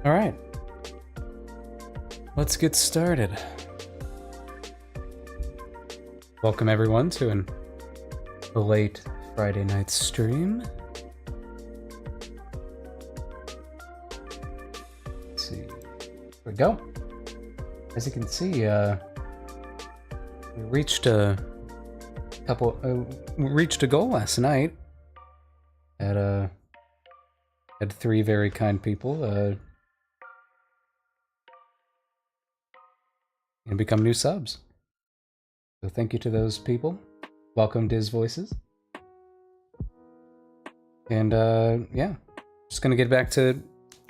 All right, let's get started. Welcome everyone to a late Friday night stream. Let's see, here we go. As you can see, we reached a goal last night. Had three very kind people and become new subs. So thank you to those people. Welcome, Diz Voices. And yeah, just gonna get back to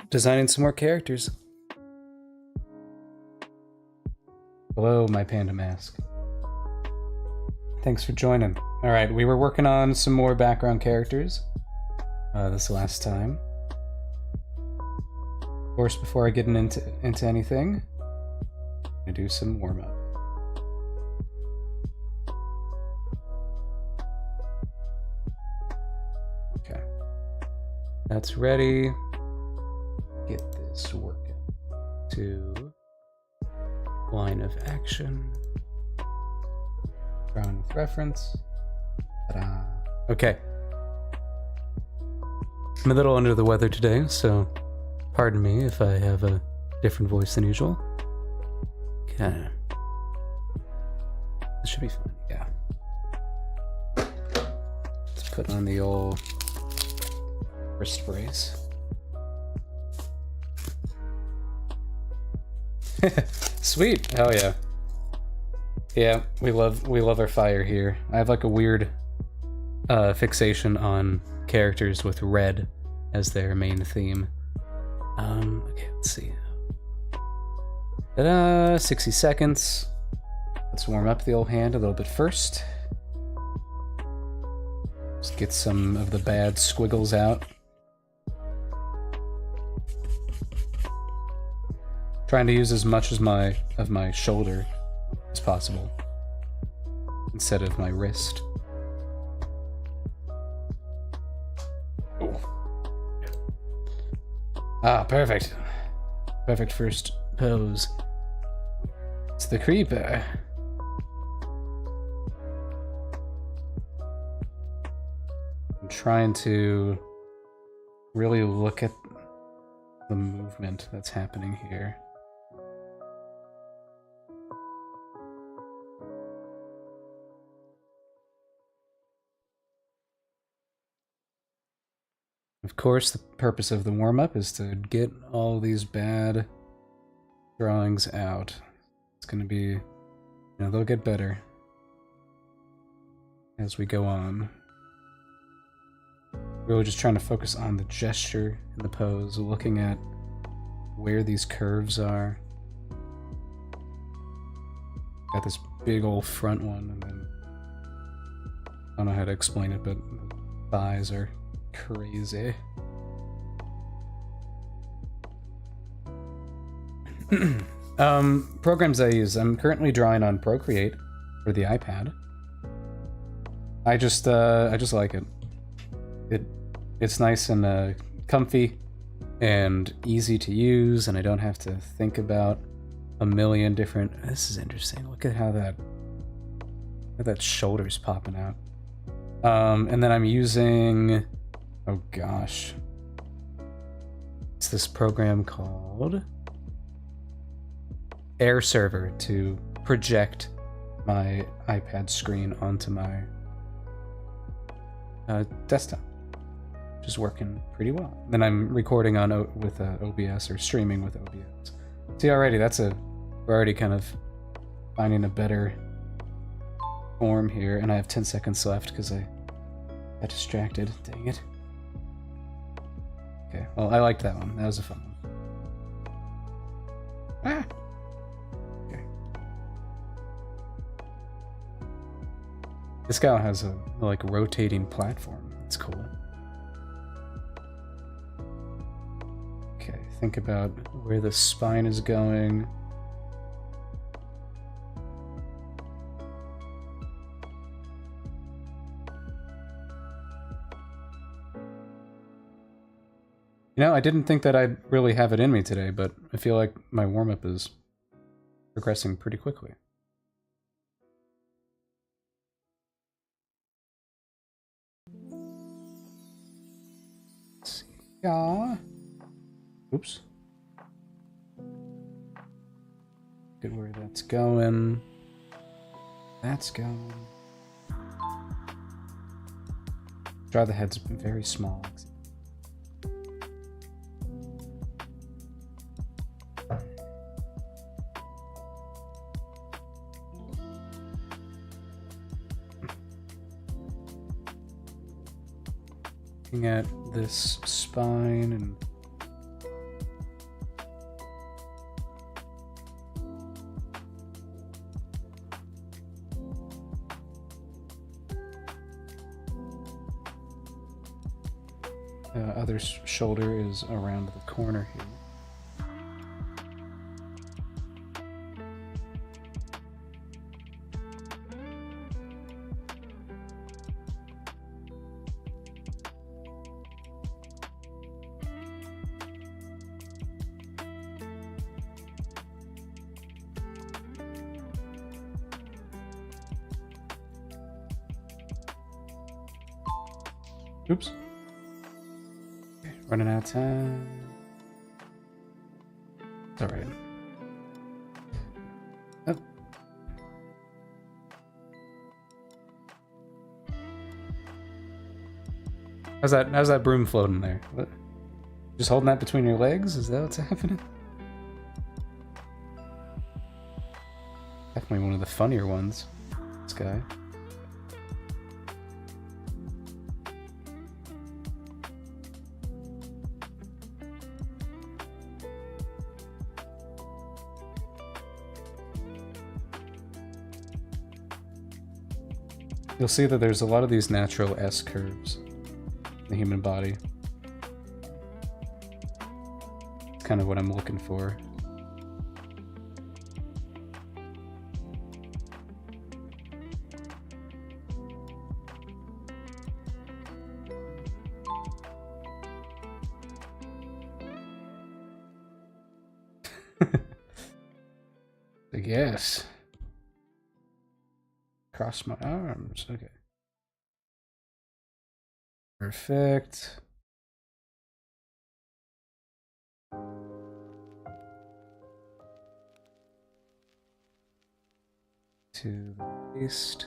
designing some more characters. Hello, my panda mask. Thanks for joining. All right, we were working on some more background characters this last time. Of course, before I get into anything, I'm gonna do some warm-up. Okay, that's ready. Get this working. To line of action. Drawing with reference. Ta-da. Okay. I'm a little under the weather today, so pardon me if I have a different voice than usual. Okay. This should be fun, yeah. Let's put on the old wrist brace. Sweet, hell yeah. Yeah, we love our fire here. I have like a weird fixation on characters with red as their main theme. Okay, let's see. Ta-da! 60 seconds. Let's warm up the old hand a little bit first. Just get some of the bad squiggles out. Trying to use as much as of my shoulder as possible instead of my wrist. Ooh. Ah, perfect. Perfect first pose. It's the creeper. I'm trying to really look at the movement that's happening here. Of course, the purpose of the warm-up is to get all these bad drawings out. It's gonna be, you know, they'll get better as we go on. Really just trying to focus on the gesture and the pose, looking at where these curves are. Got this big old front one, and then I don't know how to explain it, but the thighs are crazy. Programs I use. I'm currently drawing on Procreate for the iPad. I just like it. It's nice and comfy and easy to use, and I don't have to think about a million different. This is interesting. Look at how that shoulder's popping out. And then I'm using, oh gosh, it's this program called Air Server to project my iPad screen onto my desktop, which is working pretty well. Then I'm recording on with OBS, or streaming with OBS. See, already we're already kind of finding a better form here, and I have 10 seconds left because I got distracted. Dang it. Okay, well, I liked that one. That was a fun one. Ah! Okay. This guy has a, like, rotating platform. That's cool. Okay, think about where the spine is going. You know, I didn't think that I'd really have it in me today, but I feel like my warm-up is progressing pretty quickly. Let's see. Yeah. Oops. Good where that's going. That's going. Draw the head's very small. Looking at this spine and other shoulder is around the corner here. Oops. Okay, running out of time. It's alright. Oh. How's that broom floating there? What? Just holding that between your legs? Is that what's happening? Definitely one of the funnier ones. This guy. You'll see that there's a lot of these natural S curves in the human body. It's kind of what I'm looking for. I guess. Cross my arms. Okay. Perfect. To the waist.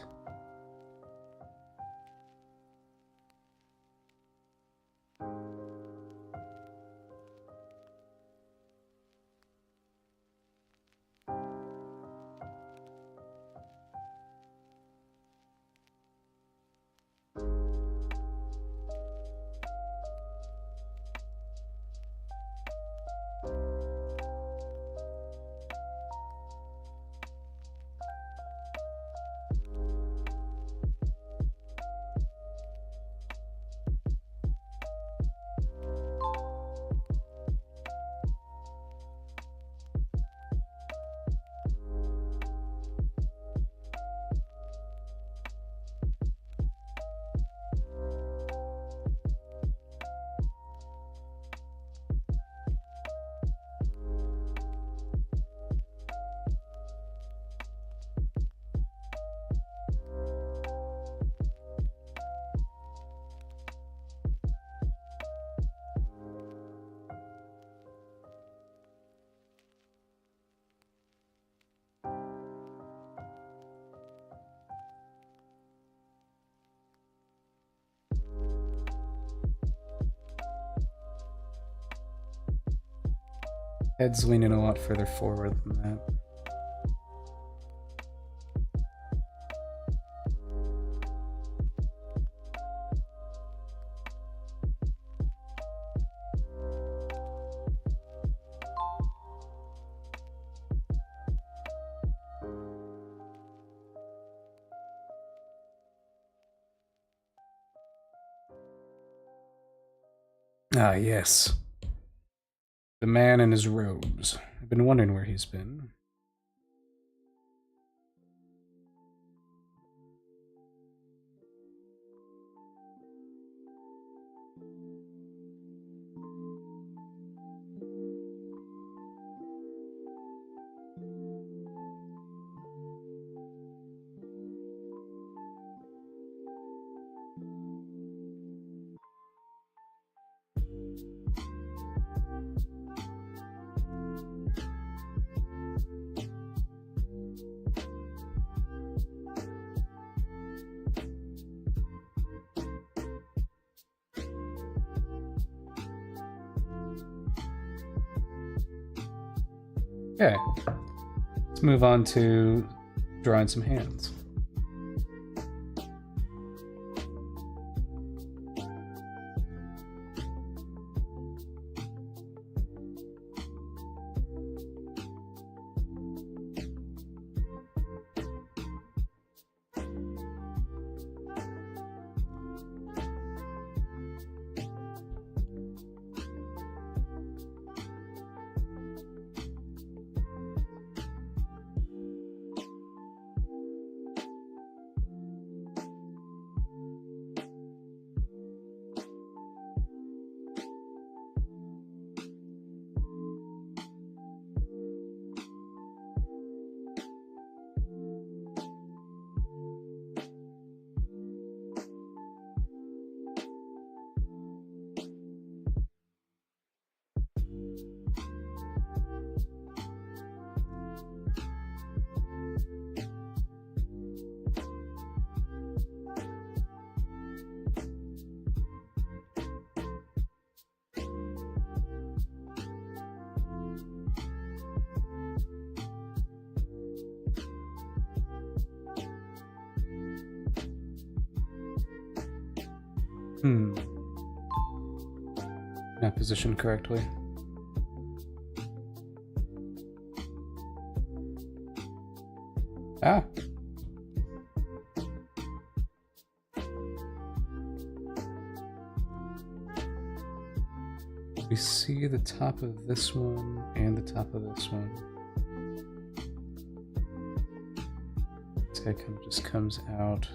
Head's leaning a lot further forward than that. Ah, yes. The man in his robes. I've been wondering where he's been. Okay, let's move on to drawing some hands. Not positioned correctly. Ah. We see the top of this one and the top of this one. This guy kind of just comes out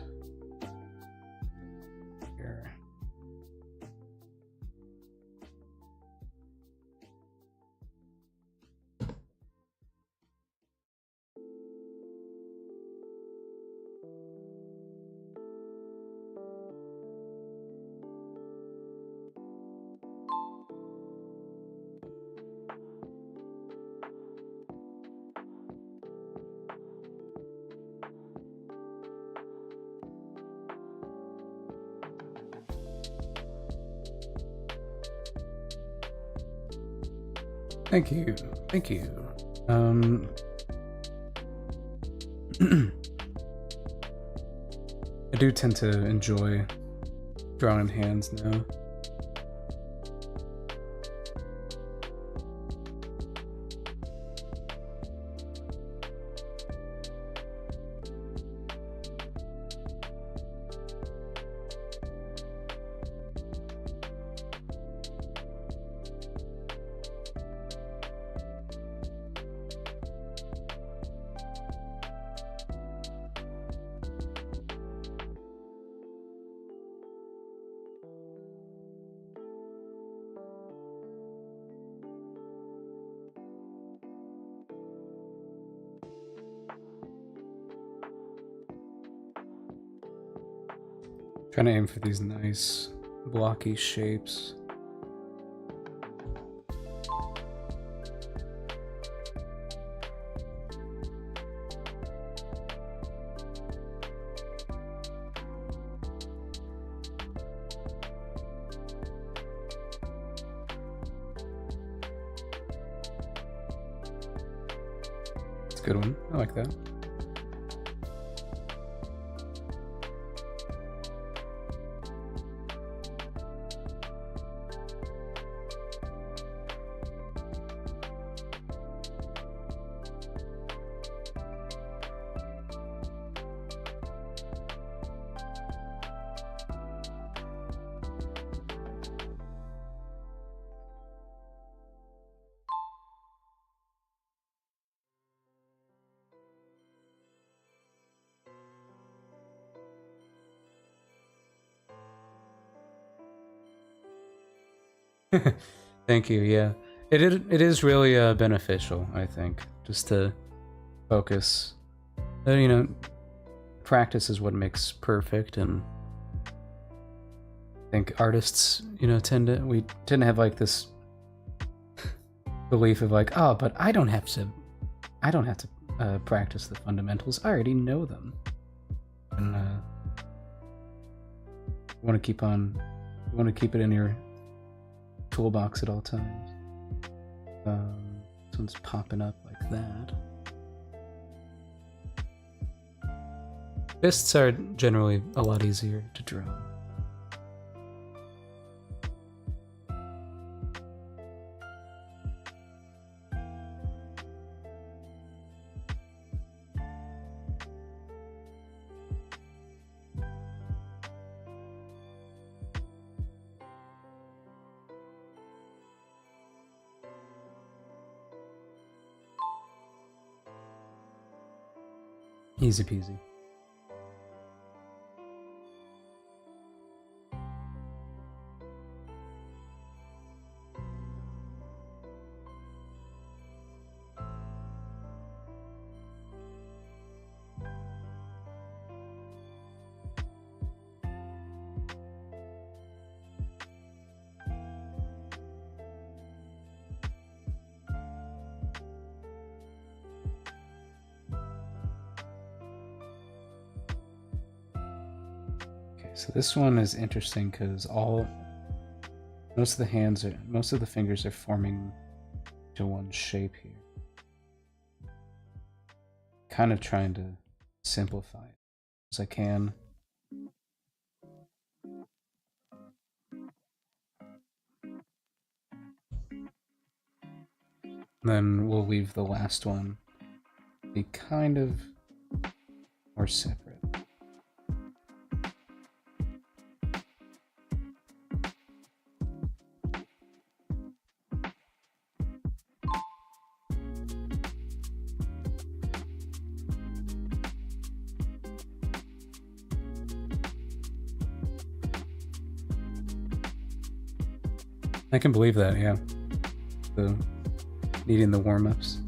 here. Thank you. Thank you. I do tend to enjoy drawing hands now. Trying to aim for these nice blocky shapes. It's a good one. I like that. Thank you. Yeah, it is really beneficial. I think just to focus. You know, practice is what makes perfect, and I think artists, you know, tend to have like this belief of like, oh, but I don't have to practice the fundamentals. I already know them, and you want to keep it in your toolbox at all times. This one's popping up like that. Fists are generally a lot easier to draw. Easy peasy. So this one is interesting because most of the fingers are forming to one shape here. Kind of trying to simplify it as I can. Then we'll leave the last one be kind of more separate. I can believe that, yeah. Needing the warm-ups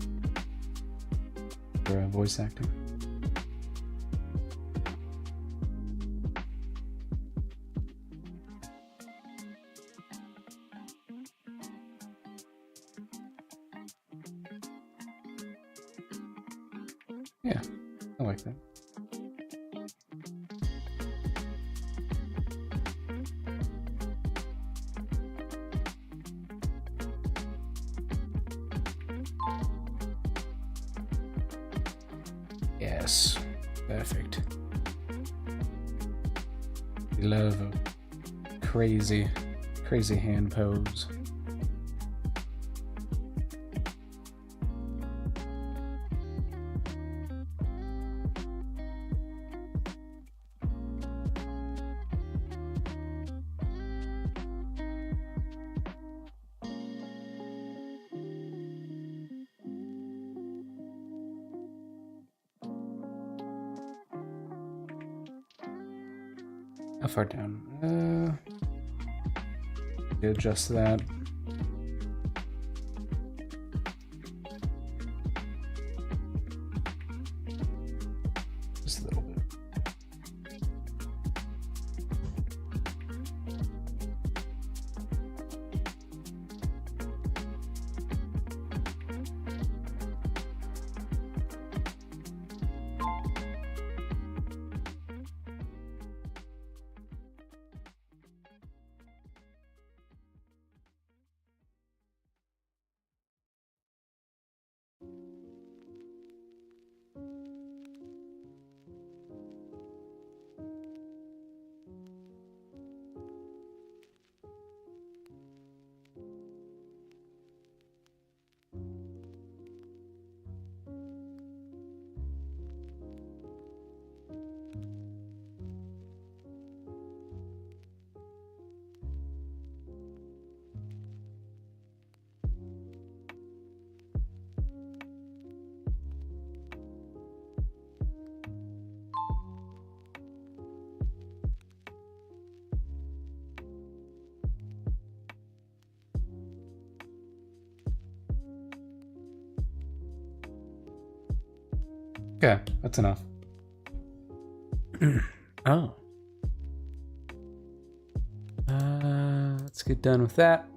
for voice acting. Yeah, I like that. Yes, perfect. We love a crazy hand pose. How far down? Adjust that. Just a little bit. Okay, that's enough. Oh. Let's get done with that.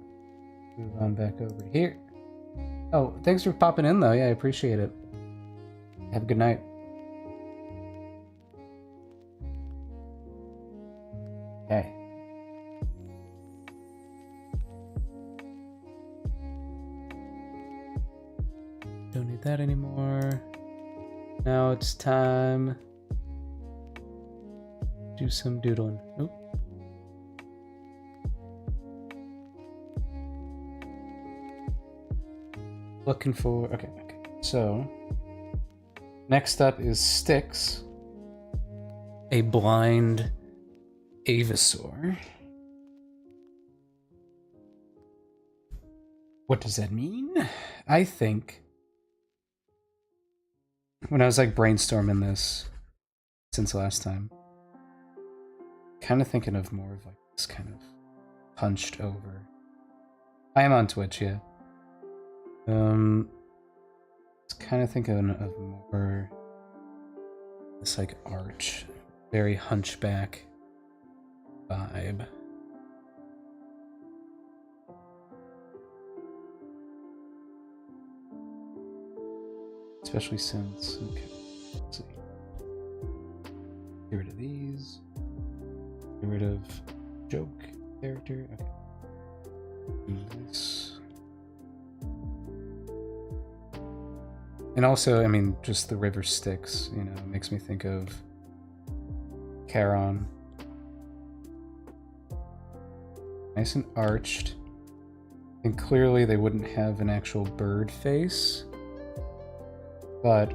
Move on back over to here. Oh, thanks for popping in though. Yeah, I appreciate it. Have a good night. Okay. Don't need that anymore. Now it's time to do some doodling. Oop. Looking for... Okay. So, next up is Styx, a blind Aevasaur. What does that mean? I think when I was like brainstorming this since last time, kind of thinking of more of like this kind of hunched over. I am on Twitch, yeah. Just kind of thinking of more this like arch, very hunchback vibe. Especially since, okay, let's see. Get rid of these. Get rid of joke character. Okay. Do this. And also, I mean, just the river Styx, you know, makes me think of Charon. Nice and arched. And clearly they wouldn't have an actual bird face. But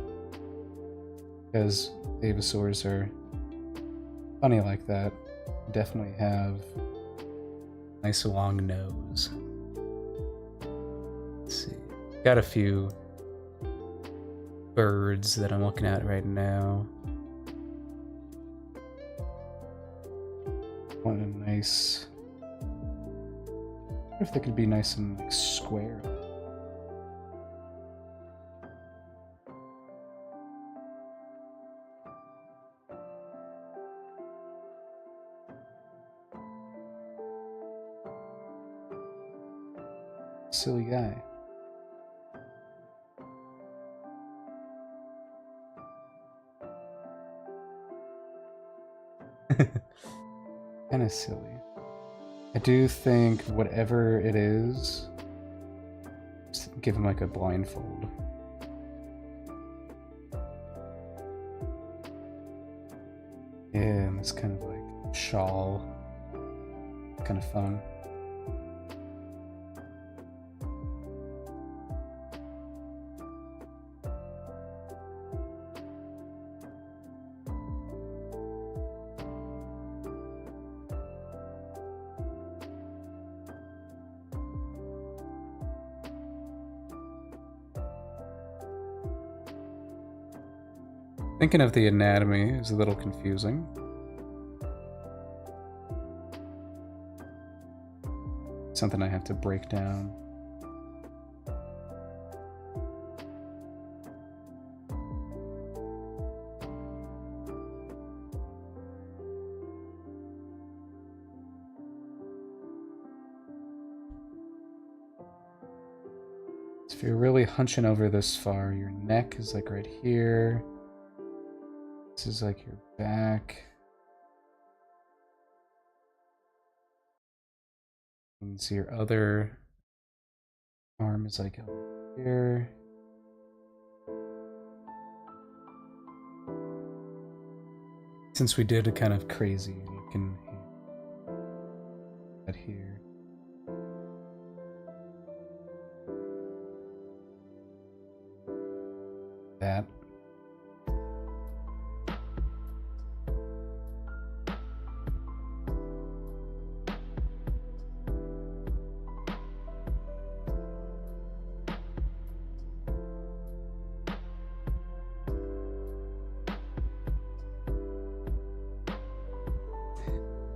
because Aevasaurs are funny like that, definitely have a nice long nose. Let's see. Got a few birds that I'm looking at right now. Want a nice... I wonder if they could be nice and like square. Silly guy. Kind of silly. I do think whatever it is, just give him like a blindfold. Yeah, and it's kind of like shawl. Kind of fun. Thinking of the anatomy is a little confusing. Something I have to break down. So if you're really hunching over this far, your neck is like right here. This is like your back. And so your other arm is like over here. Since we did a kind of crazy looking that here. That.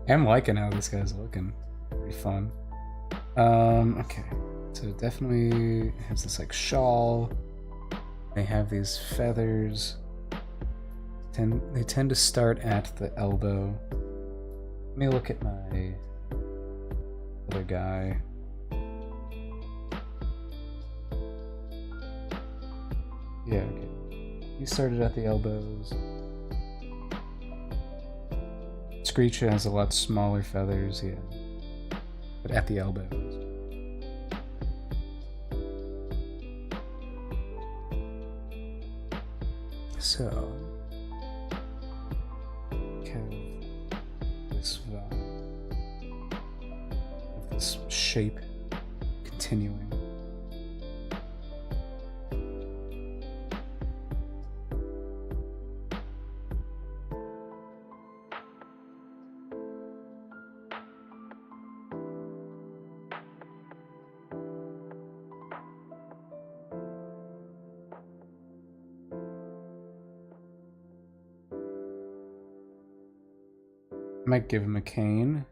I'm liking how this guy's looking. Pretty fun. Okay. So it definitely has this like shawl. They have these feathers. They tend to start at the elbow. Let me look at my other guy. Yeah, okay. He started at the elbows. Screech has a lot smaller feathers, yeah. But at the elbows. So, have this vibe of this shape continuing. I might give him a cane.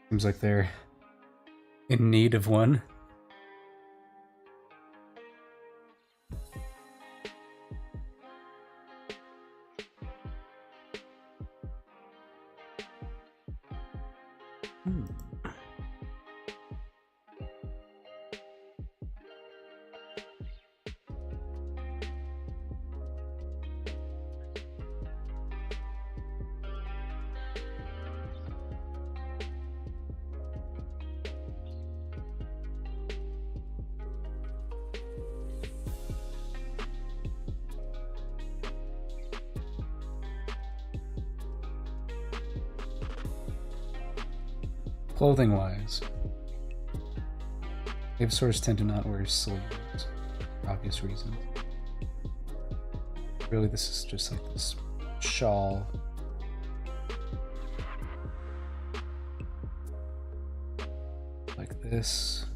Seems like they're in need of one. Clothing wise, cave swords tend to not wear sleeves for obvious reasons. Really, this is just like this shawl. Like this.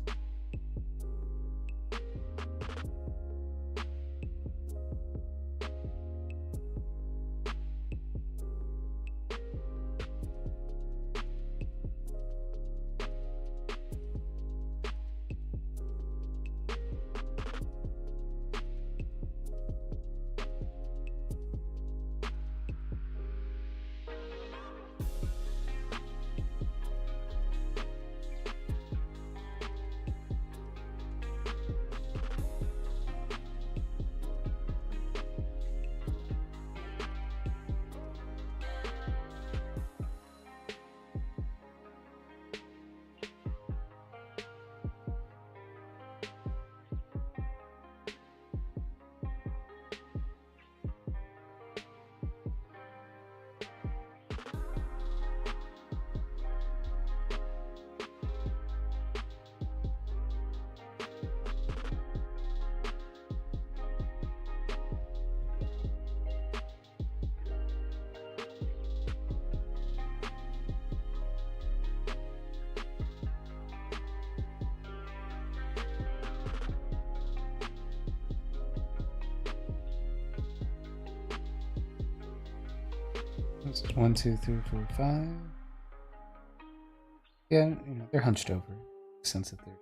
That's 1, 2, 3, 4, 5. Yeah, you know, they're hunched over. Makes sense that they're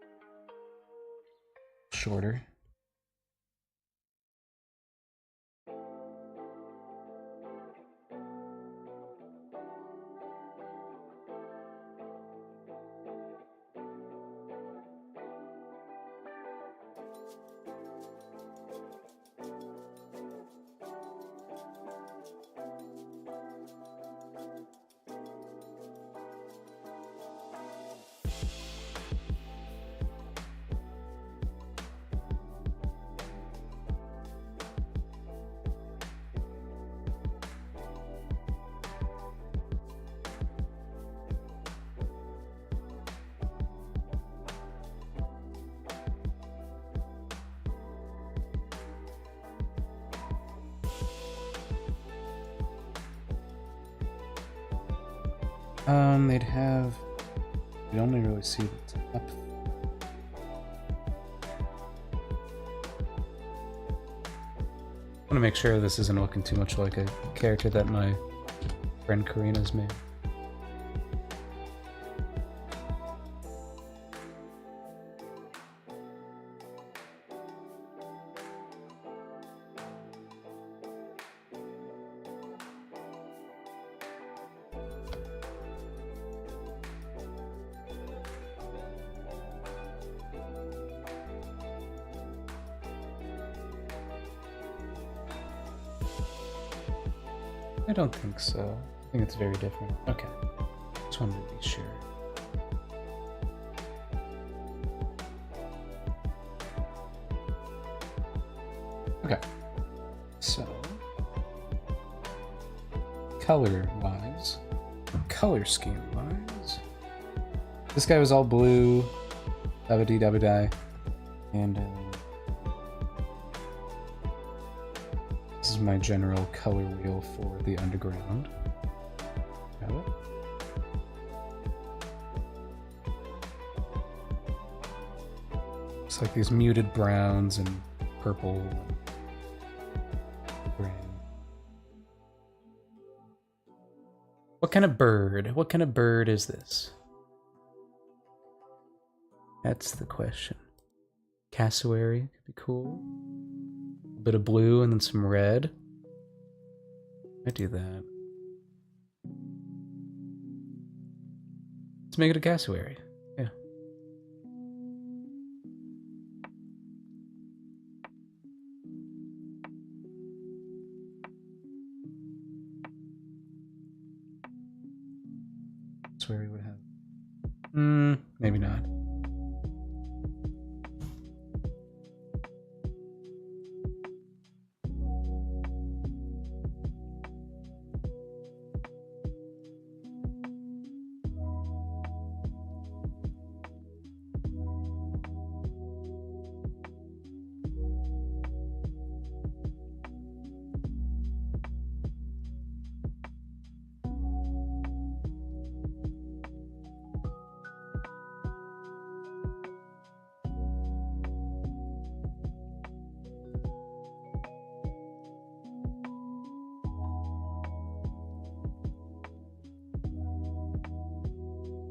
shorter. They'd have. You'd only really see the top. I want to make sure this isn't looking too much like a character that my friend Karina's made. I don't think so. I think it's very different. Okay. Just wanted to be sure. Okay. color-wise, color scheme-wise. This guy was all blue, dabba-dee-dabba-die, and this is my general color wheel for the underground. Got it? It's like these muted browns and purple and gray. What kind of bird? What kind of bird is this? That's the question. Cassowary could be cool. A bit of blue and then some red. I do that. Let's make it a cassowary. Yeah. Cassowary would have. Maybe not.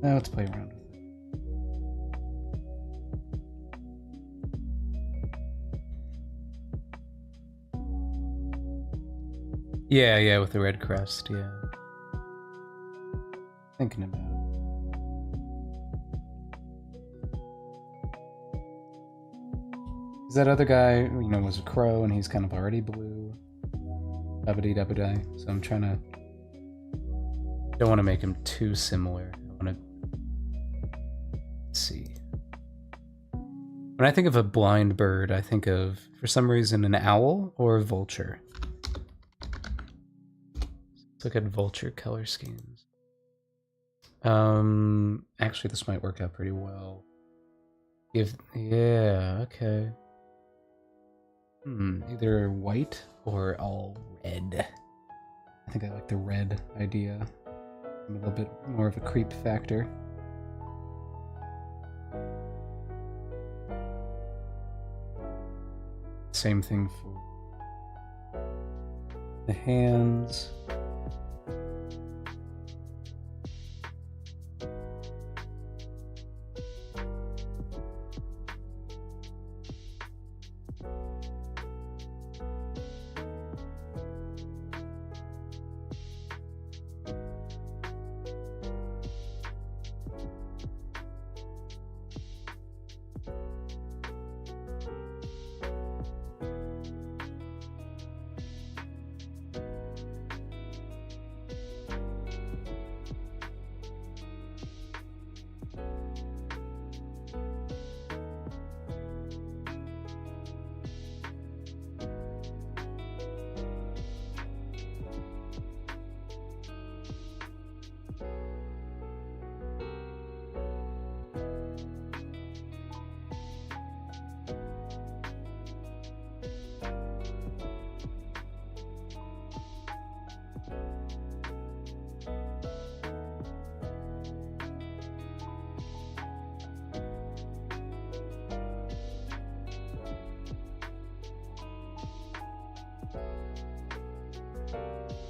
Now let's play around with it. Yeah, with the red crest, yeah. Thinking about it. That other guy, you know, was a crow and he's kind of already blue. Dabba-dee-dabba-die. So I'm trying to... Don't want to make him too similar. I want to... Let's see. When I think of a blind bird, I think of, for some reason, an owl or a vulture. Let's look at vulture color schemes. Actually, this might work out pretty well. Yeah, okay. Either white or all red. I think I like the red idea. A little bit more of a creep factor. Same thing for the hands.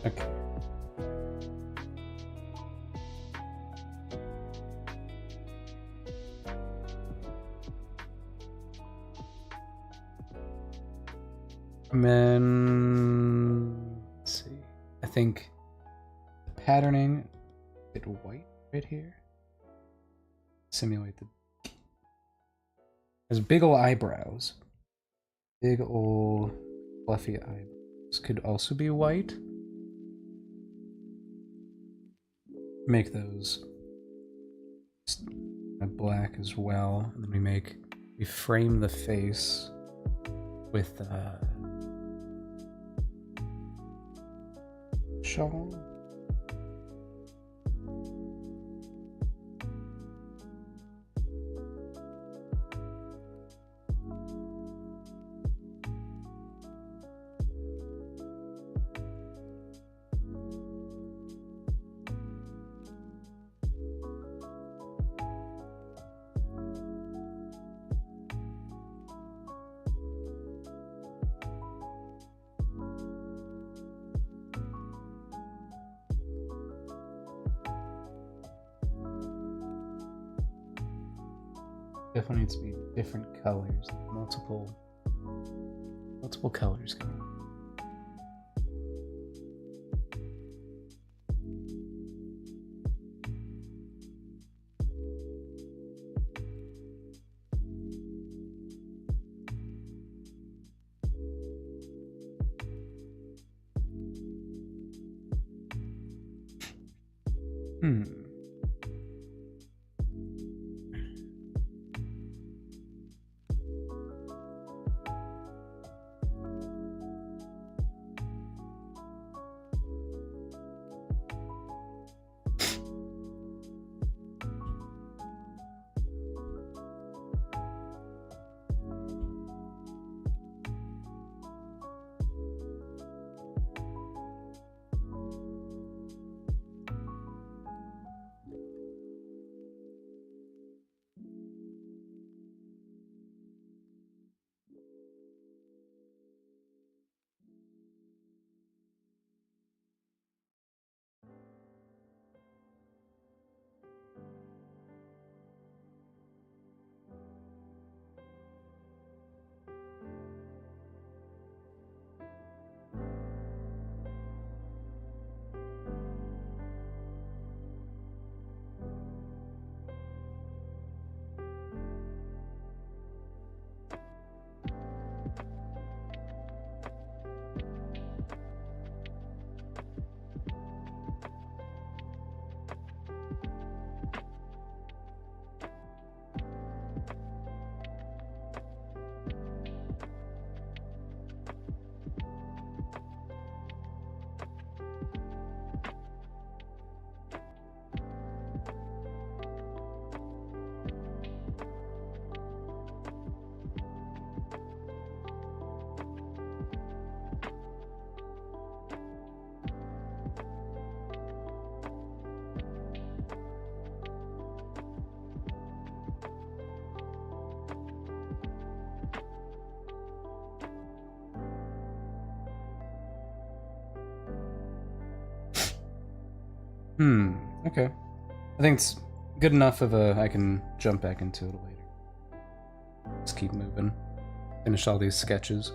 Okay. And then, let's see. I think the patterning, a bit white right here. Simulate the. Has big ol' eyebrows. Big ol' fluffy eyebrows. Could also be white. Make those black as well, and then we frame the face with shawl. Definitely needs to be different colors, multiple colors going on. Okay. I think it's good enough of a... I can jump back into it later. Just keep moving. Finish all these sketches.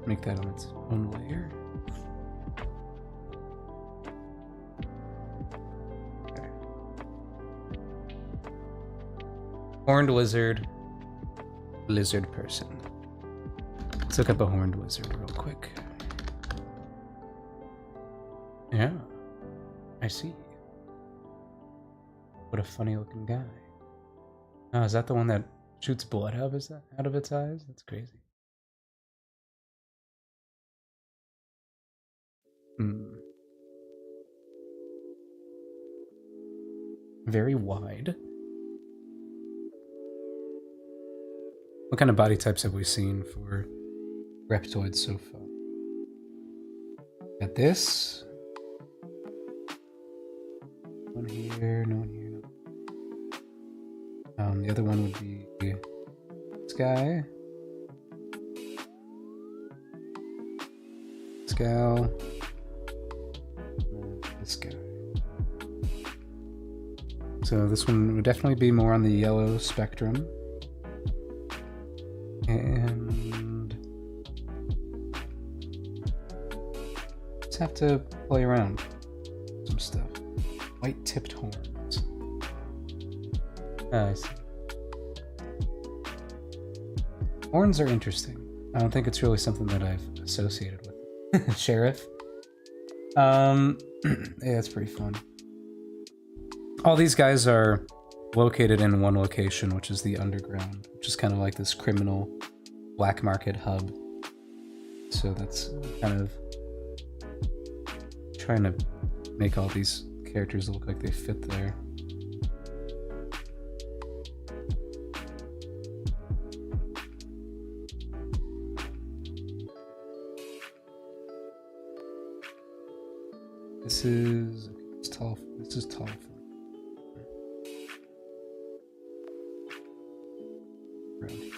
Make that on its own layer. Okay. Horned lizard, lizard person. Let's look up a horned lizard real quick. Yeah, I see. What a funny looking guy. Oh, is that the one that shoots blood out of its eyes? That's crazy. Very wide. What kind of body types have we seen for reptoids so far? Got this. One here, no one here. No. The other one would be this guy. This gal. This guy. So this one would definitely be more on the yellow spectrum. And just have to play around with some stuff. White-tipped horns. I see. Horns are interesting. I don't think it's really something that I've associated with. Sheriff. Yeah, it's pretty fun. All these guys are located in one location, which is the underground, which is kind of like this criminal black market hub. So that's kind of trying to make all these characters look like they fit there. This is it's tall. This is tall. Around here.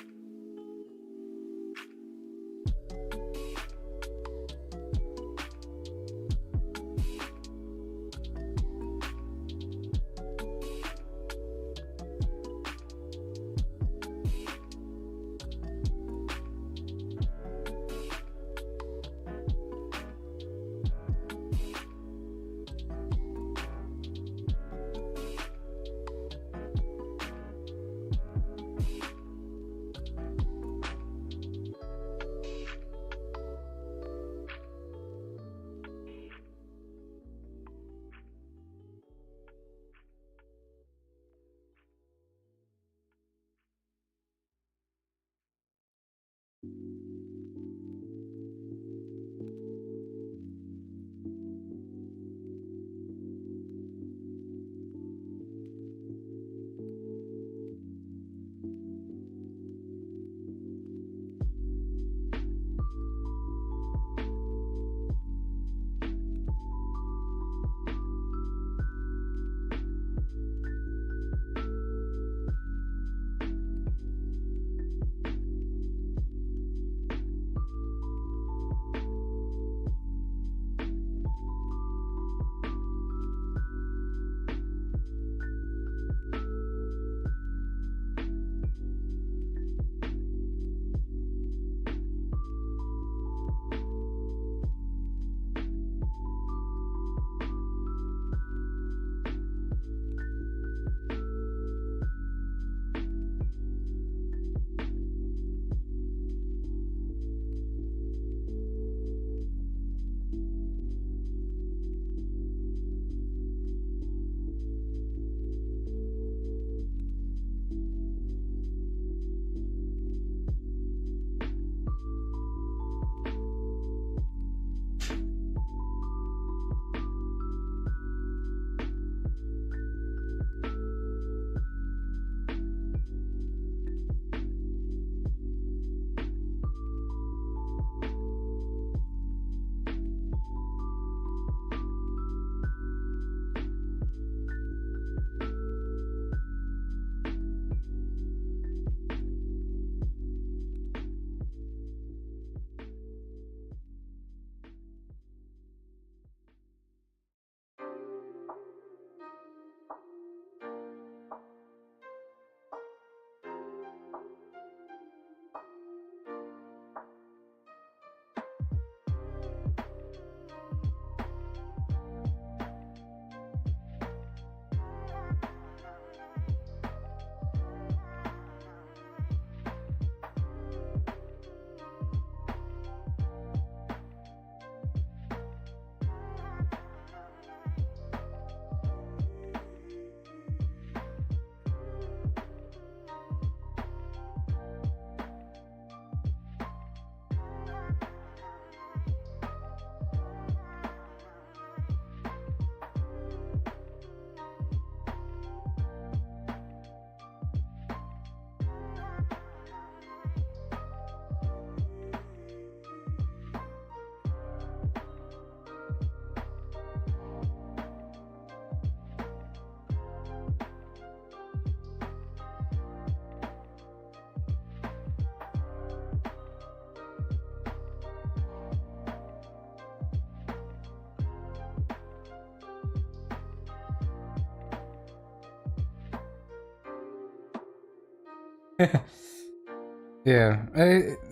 Yeah,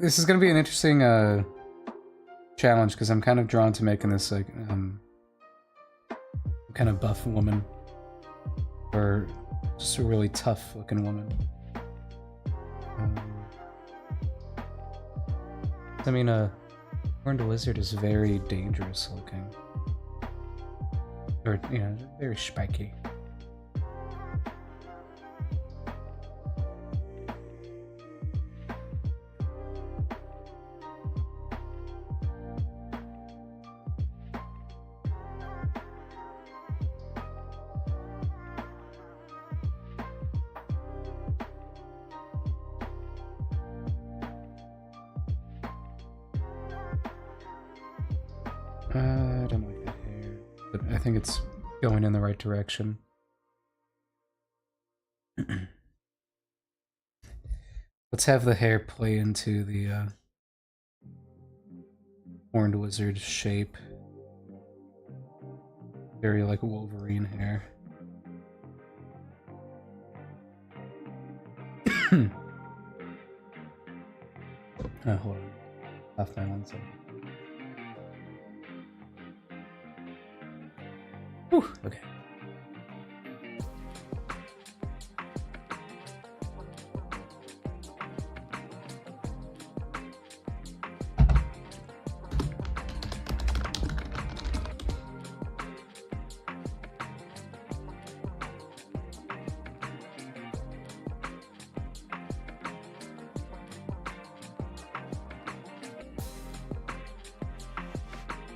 this is gonna be an interesting challenge because I'm kind of drawn to making this like kind of buff woman or just a really tough looking woman. I mean, Horned Lizard is very dangerous looking, or you know, very spiky. I don't like that hair. but I think it's going in the right direction. Let's have the hair play into the horned wizard shape. Very like Wolverine hair. Hold on. Off my one second. Whew, okay.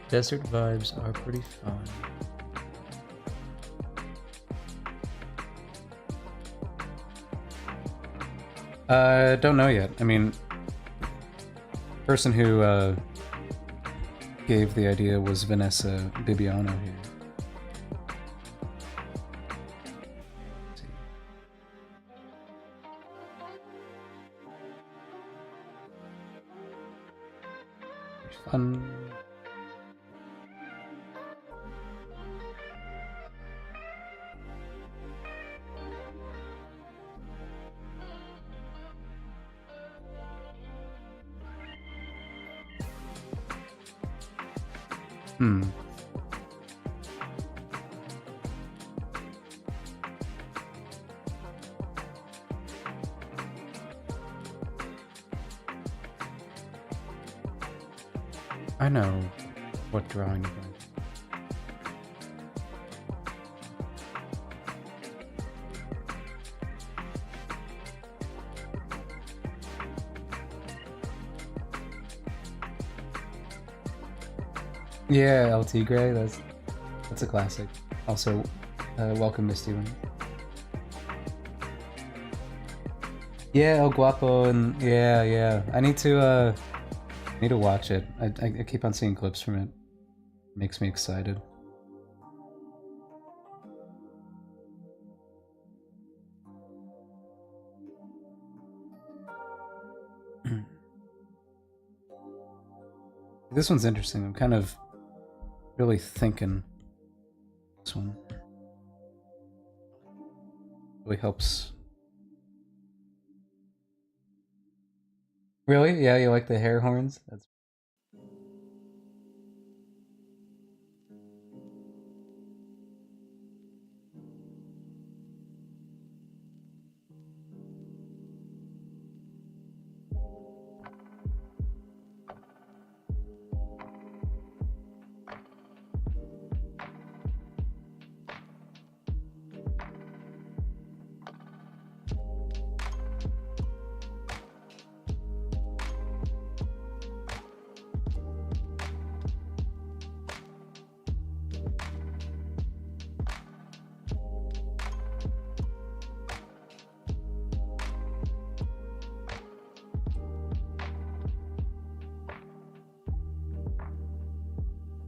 Desert vibes are pretty fun. Don't know yet. I mean, the person who gave the idea was Vanessa Bibiano here. Fun. I know what drawing you're going to. Yeah, LT Gray, that's a classic. Also, welcome Misty One. Yeah, El Guapo, and yeah. I need to watch it. I keep on seeing clips from it. Makes me excited. This one's interesting. I'm kind of really thinking this one really helps. Really? Yeah, you like the hair horns? That's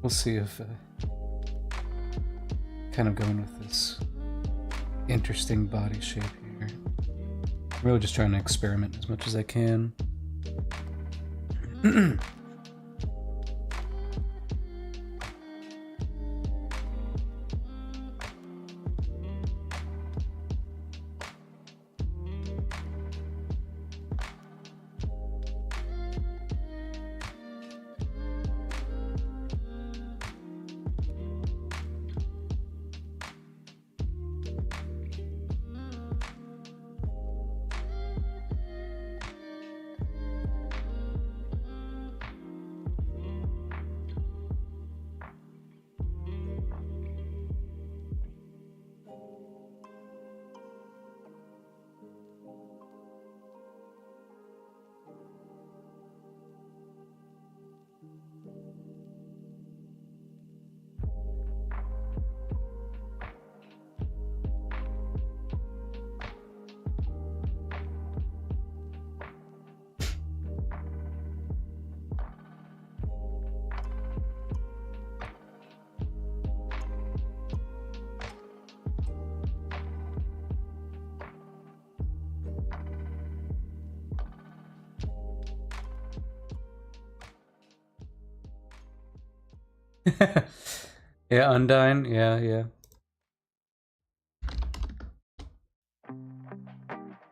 we'll see if kind of going with this interesting body shape here. I'm really just trying to experiment as much as I can. Yeah, Undyne. Yeah, yeah.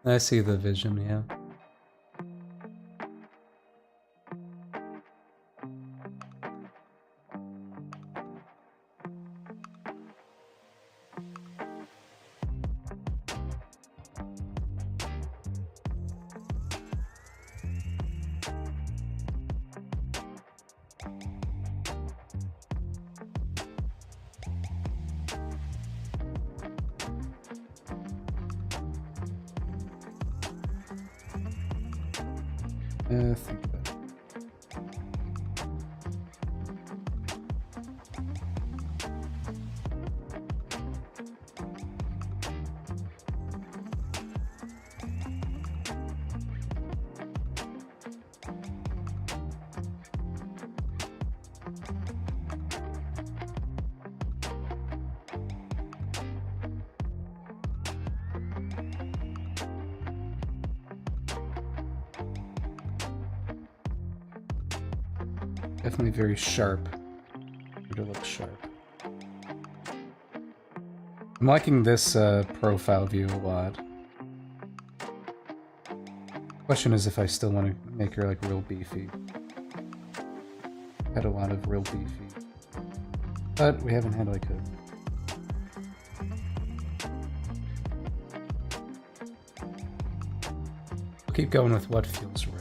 I see the vision, yeah. Think about it. Definitely very sharp. It looks sharp. I'm liking this profile view a lot. Question is if I still want to make her like real beefy. Had a lot of real beefy, but we haven't had like a. We'll keep going with what feels right.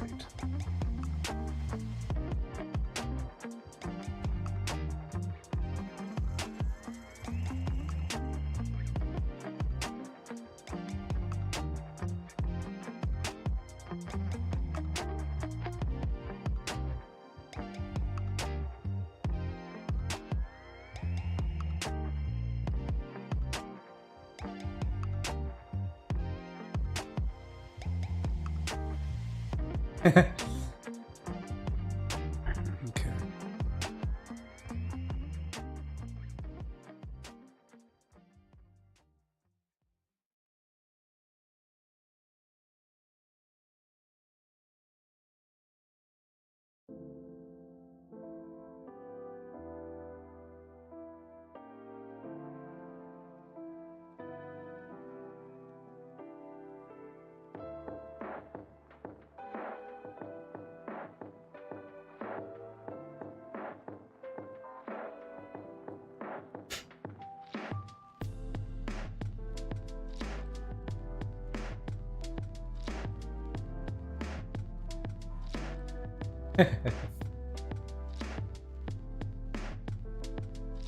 Okay.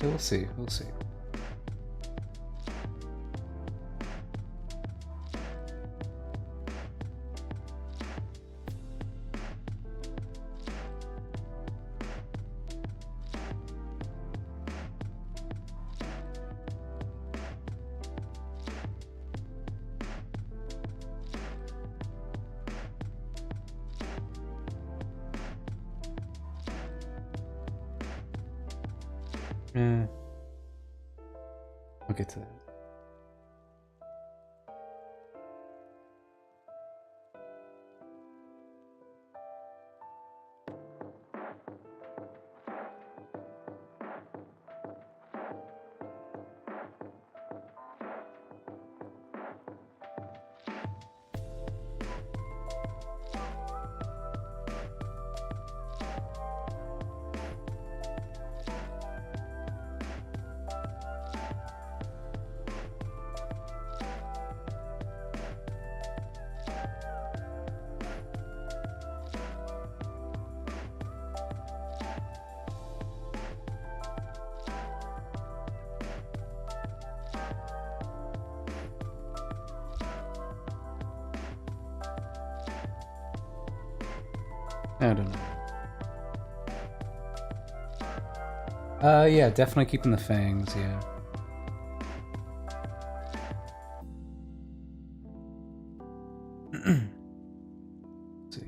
We'll see. We'll see. We'll get to that. I don't know. Yeah, definitely keeping the fangs, yeah. Let's see.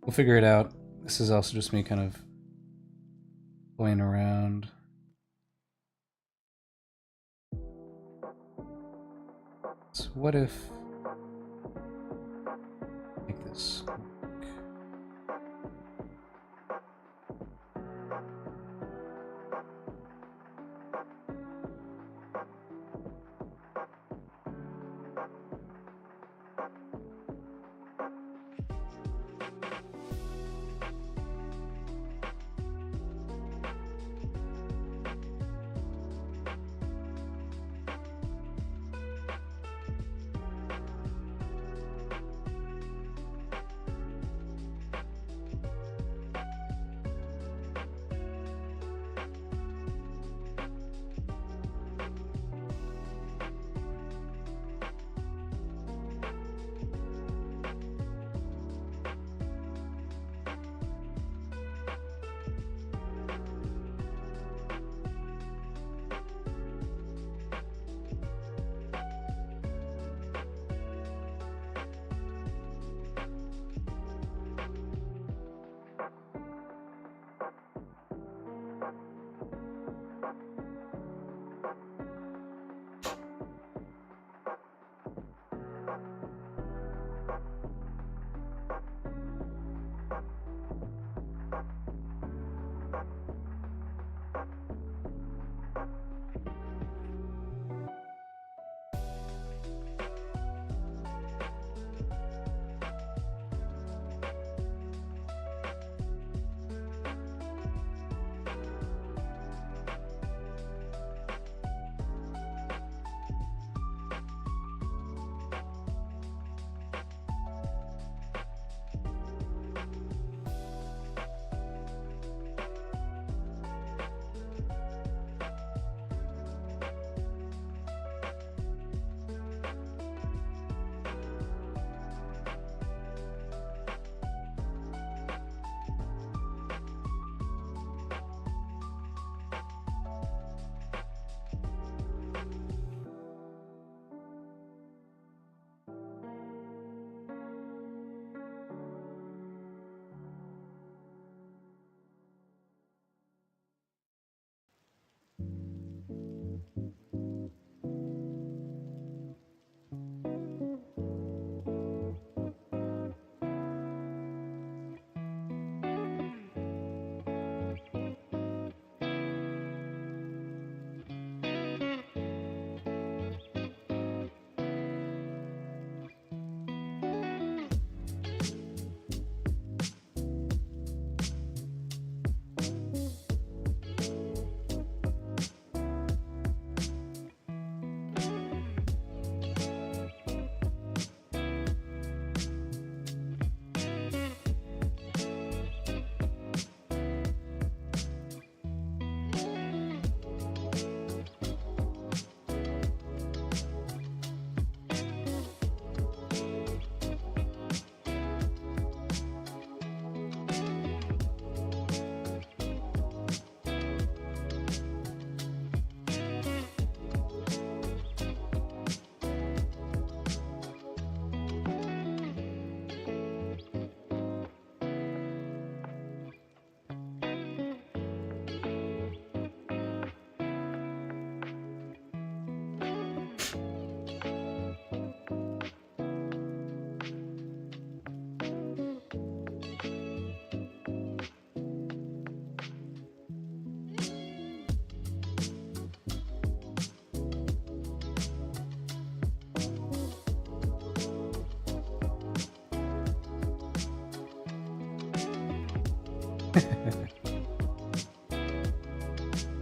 We'll figure it out. This is also just me kind of playing around. So what if... make this work?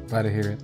Glad to hear it.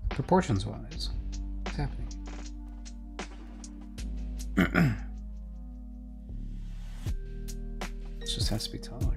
Proportions wise, what's happening? This just has to be taller.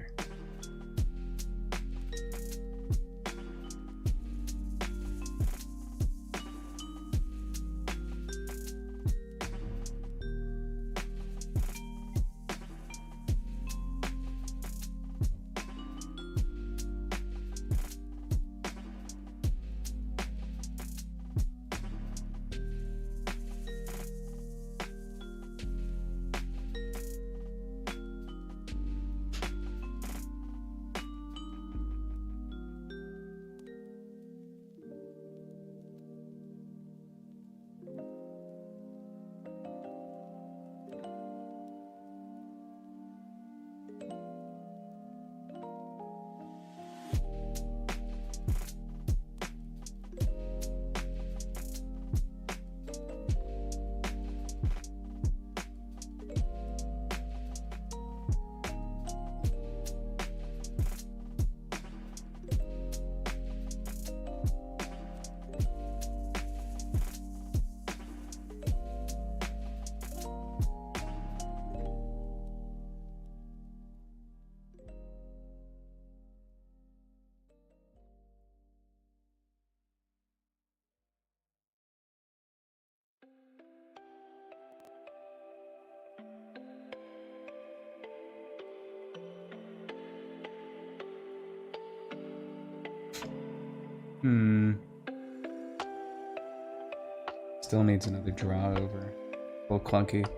Still needs another draw over. A little clunky.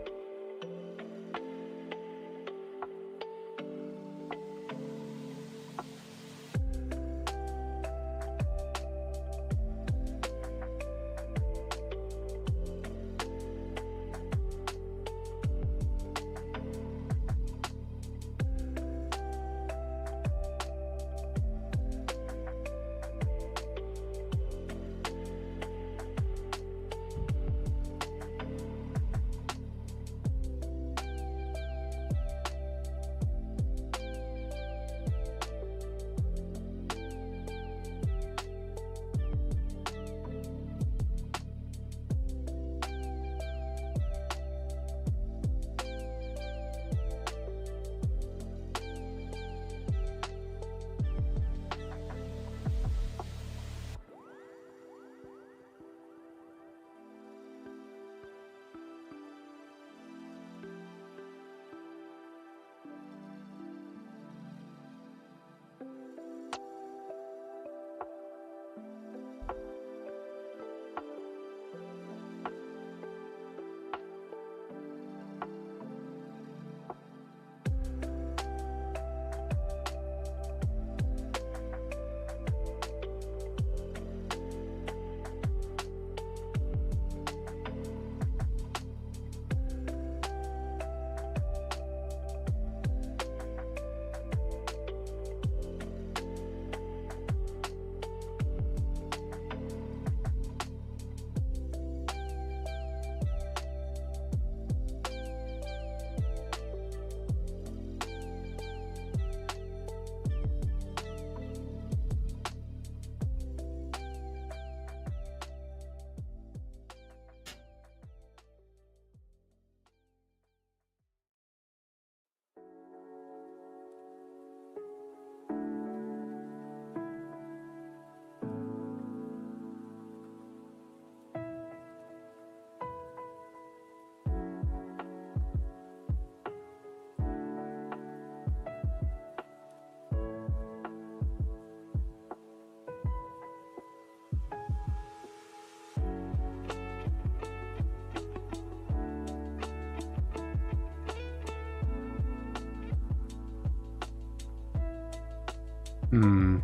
Hmm.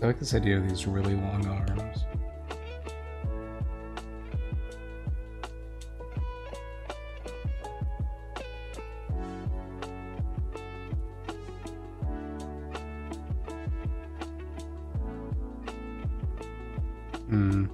I like this idea of these really long arms. Hmm.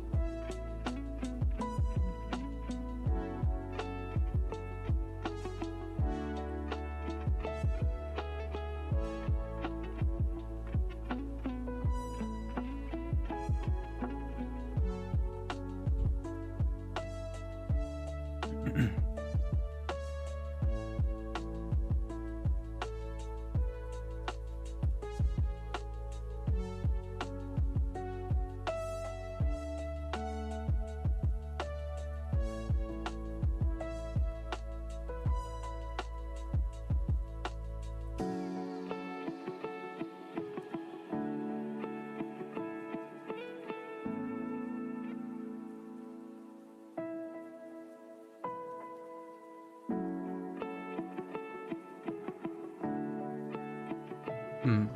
Hmm.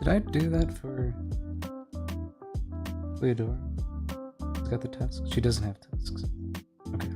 Did I do that for Leodora? She's got the tusks? She doesn't have tusks. Okay.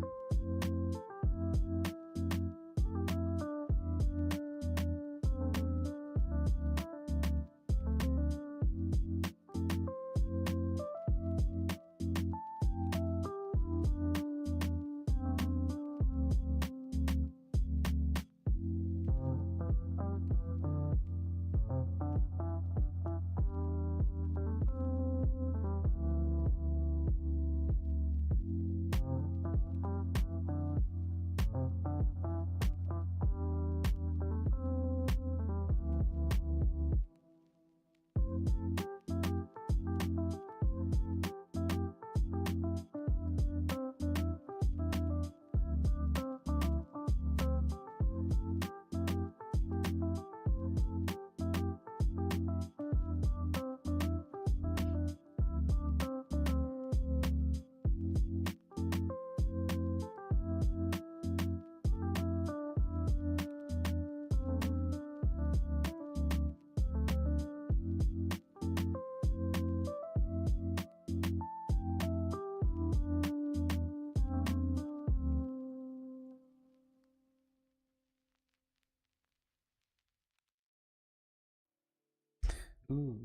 Ooh,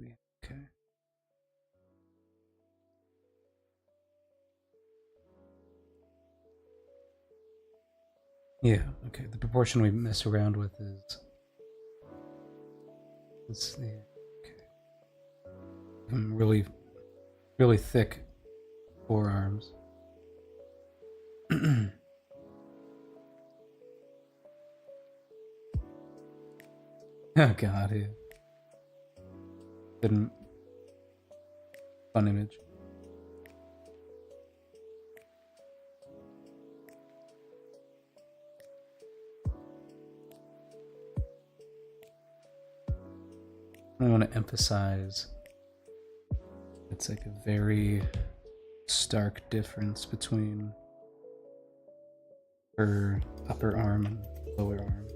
okay. Yeah, okay. The proportion we mess around with is... yeah, okay. Really, really thick forearms. Oh god, yeah. Didn't... Fun image. I want to emphasize it's like a very stark difference between her upper arm and lower arm.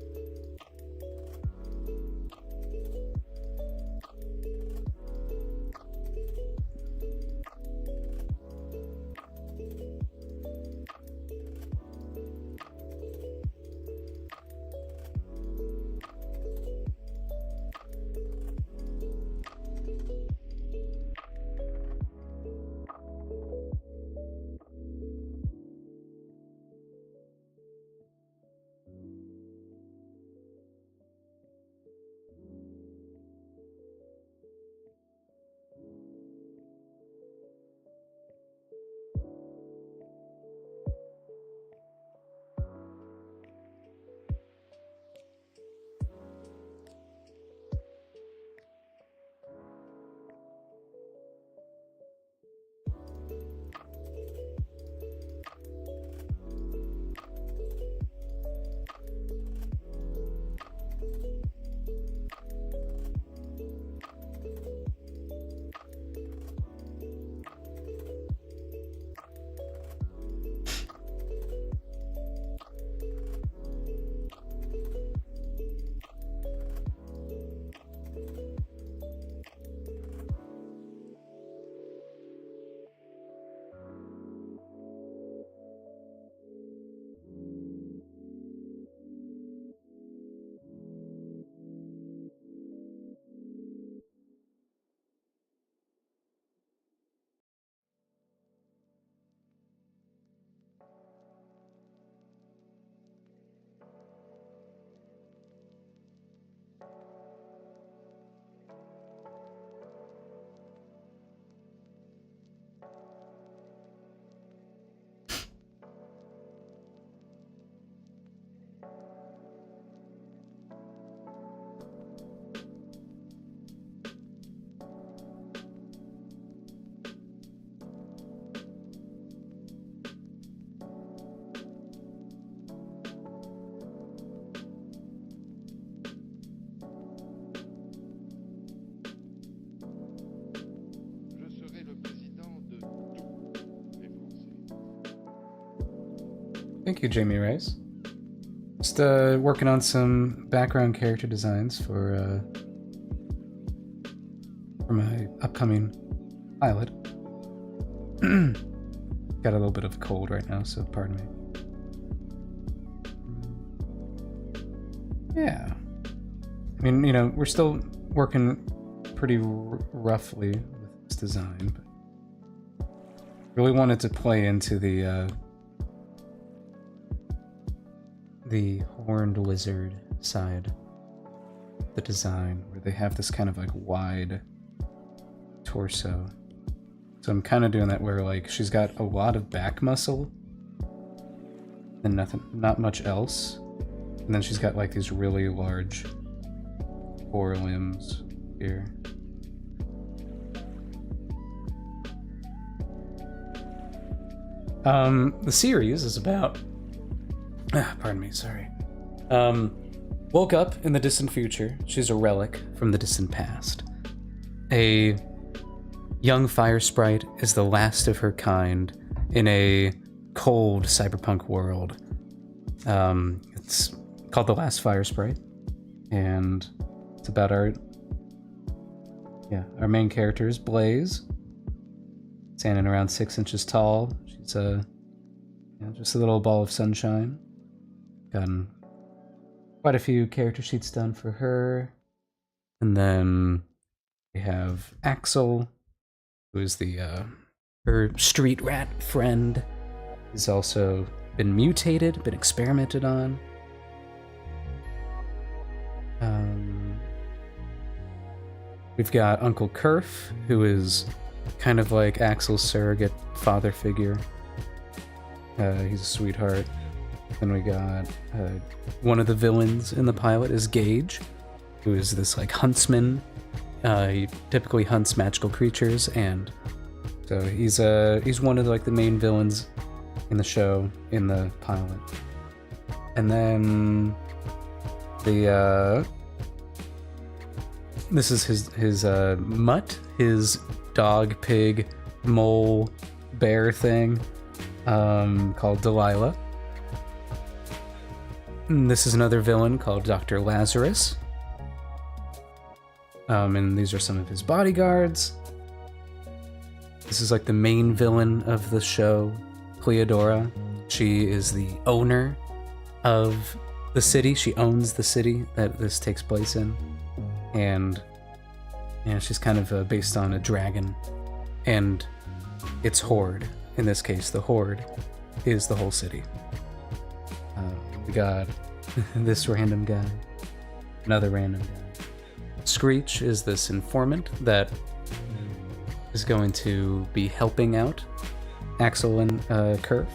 Thank you, Jamie Rice. Just working on some background character designs for my upcoming pilot. Got a little bit of a cold right now, so pardon me. Yeah. I mean, you know, we're still working pretty roughly with this design, but really wanted to play into the horned lizard side of the design, where they have this kind of like wide torso. So I'm kind of doing that where like she's got a lot of back muscle and not much else, and then she's got like these really large forelimbs here. The series is about pardon me, sorry. Woke up in the distant future. She's a relic from the distant past. A young fire sprite is the last of her kind in a cold cyberpunk world. It's called The Last Fire Sprite, and it's about our main character is Blaze, standing around 6 inches tall. She's just a little ball of sunshine. Gotten quite a few character sheets done for her. And then We have Axel, who is the her street rat friend. He's also been mutated, been experimented on. We've got Uncle Kerf, who is kind of like Axel's surrogate father figure. He's a sweetheart. Then we got one of the villains in the pilot is Gage, who is this like huntsman. He typically hunts magical creatures, and so he's one of the main villains in the show in the pilot. And then this is his mutt, his dog, pig, mole, bear thing, called Delilah. And this is another villain called Dr. Lazarus. And these are some of his bodyguards. This is like the main villain of the show, Cleodora. She is the owner of the city. She owns the city that this takes place in. And she's kind of based on a dragon and its horde. In this case, the horde is the whole city. We got this random guy, another random guy. Screech is this informant that is going to be helping out Axel and Kerf.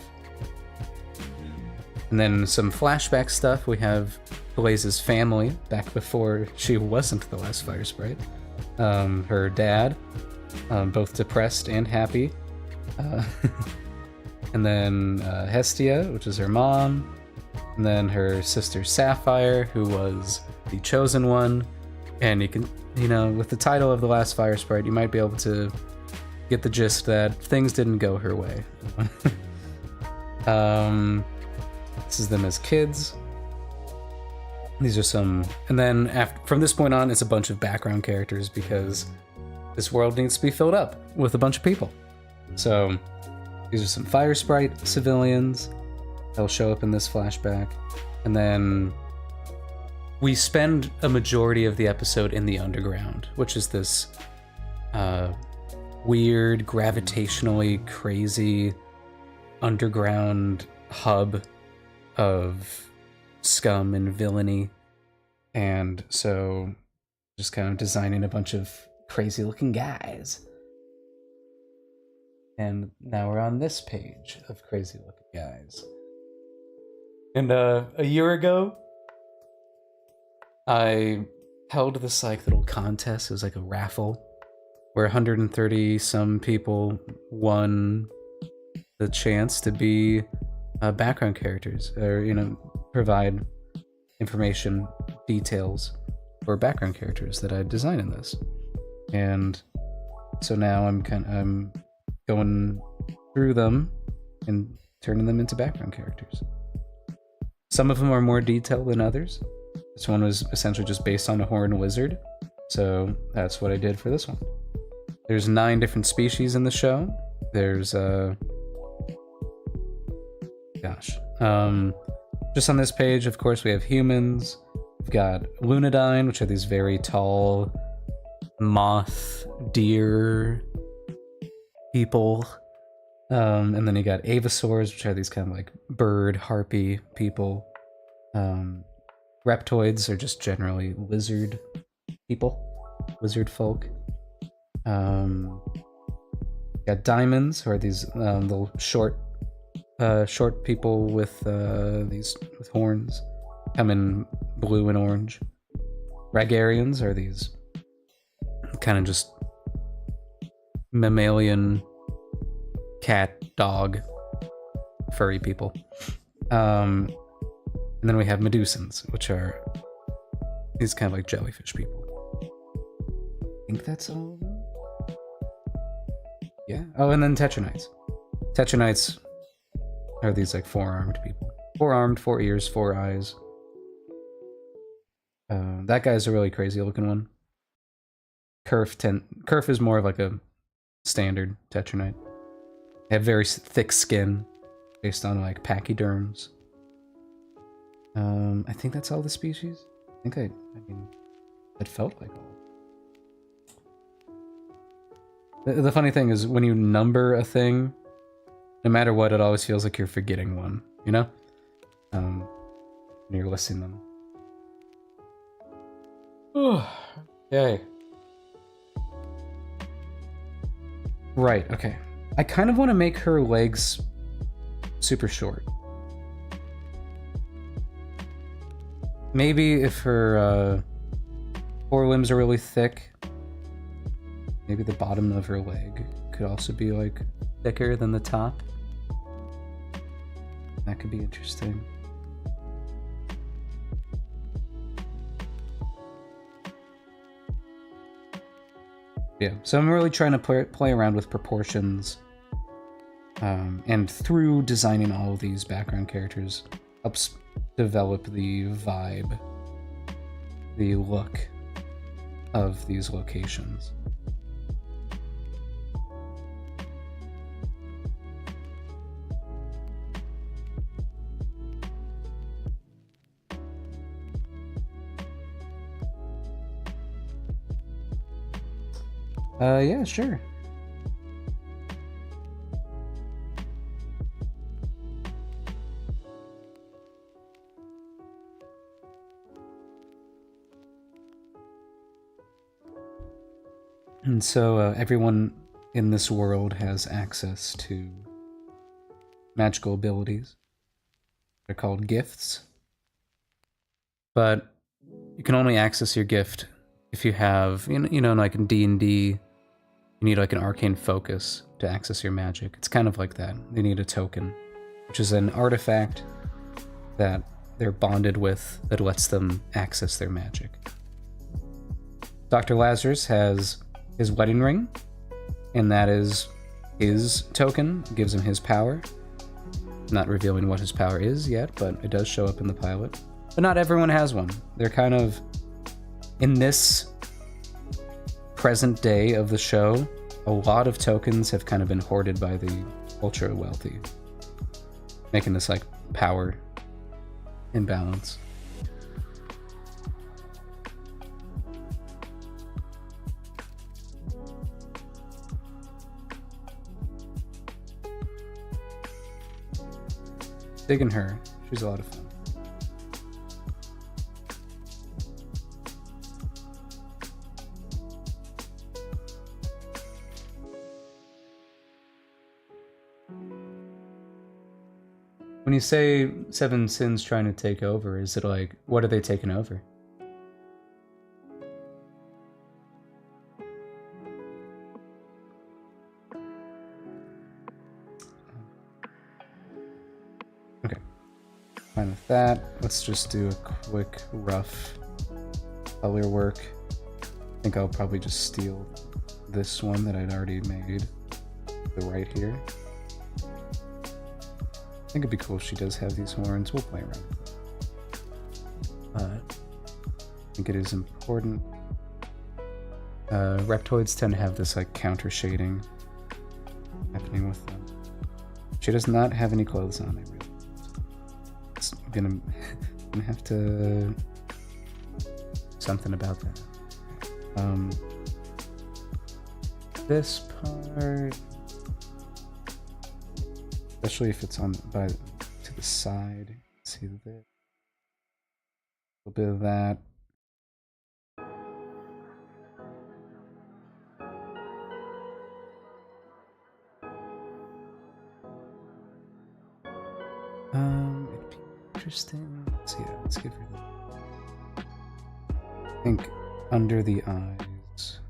And then some flashback stuff. We have Blaze's family back before she wasn't the last Fire Sprite. Her dad, both depressed and happy. And then Hestia, which is her mom. And then her sister Sapphire, who was the chosen one. And you can, with the title of The Last Fire Sprite, you might be able to get the gist that things didn't go her way. This is them as kids. These are some, and then from this point on, it's a bunch of background characters because this world needs to be filled up with a bunch of people. So these are some Fire Sprite civilians. They'll show up in this flashback. And then we spend a majority of the episode in the underground, which is this weird, gravitationally crazy underground hub of scum and villainy. And so just kind of designing a bunch of crazy looking guys. And now we're on this page of crazy looking guys. And a year ago, I held this little contest. It was like a raffle where 130 some people won the chance to be background characters, or provide information, details for background characters that I designed in this. And so now I'm going through them and turning them into background characters. Some of them are more detailed than others. This one was essentially just based on a horned lizard, so that's what I did for this one. There's 9 different species in the show. There's just on this page, of course, we have humans. We've got Lunadyne, which are these very tall moth deer people. And then you got Avasaurs, which are these kind of like bird harpy people. Reptoids are just generally lizard people, lizard folk. Got diamonds, who are these little short people with horns, come in blue and orange. Ragarians are these kind of just mammalian cat, dog, furry people. And then we have Medusans, which are these kind of like jellyfish people. I think that's all of them. Yeah. Oh, and then Tetranites. Tetranites are these like 4-armed people. 4-armed, 4 ears, 4 eyes. That guy's a really crazy looking one. Kerf is more of like a standard Tetranite. They have very thick skin based on like pachyderms. I think that's all the species. I think it felt like all. The funny thing is, when you number a thing, no matter what, it always feels like you're forgetting one, you know? When you're listing them. Okay. Right, okay. I kind of want to make her legs super short. Maybe if her forelimbs are really thick, maybe the bottom of her leg could also be like thicker than the top. That could be interesting. Yeah, so I'm really trying to play around with proportions, and through designing all of these background characters, helps develop the vibe, the look of these locations. Yeah, sure. And so everyone in this world has access to magical abilities. They're called gifts. But you can only access your gift if you have, you know, like in D&D, you need like an arcane focus to access your magic. It's kind of like that. They need a token, which is an artifact that they're bonded with that lets them access their magic. Dr. Lazarus has his wedding ring, and that is his token. It gives him his power. I'm not revealing what his power is yet, but it does show up in the pilot. But not everyone has one. They're kind of, in this present day of the show, a lot of tokens have kind of been hoarded by the ultra wealthy, making this like power imbalance. Digging her. She's a lot of fun. When you say Seven Sins trying to take over, is it like, what are they taking over? Okay, fine with that. Let's just do a quick, rough color work. I think I'll probably just steal this one that I'd already made, the right here. I think it'd be cool if she does have these horns. We'll play around with that. I think it is important. Reptoids tend to have this like counter shading happening with them. She does not have any clothes on. I really. It's gonna have to something about that. This part. Especially if it's on to the side. See this. A little bit of that. It'd be interesting. Let's see. Let's give her that. I think under the eyes.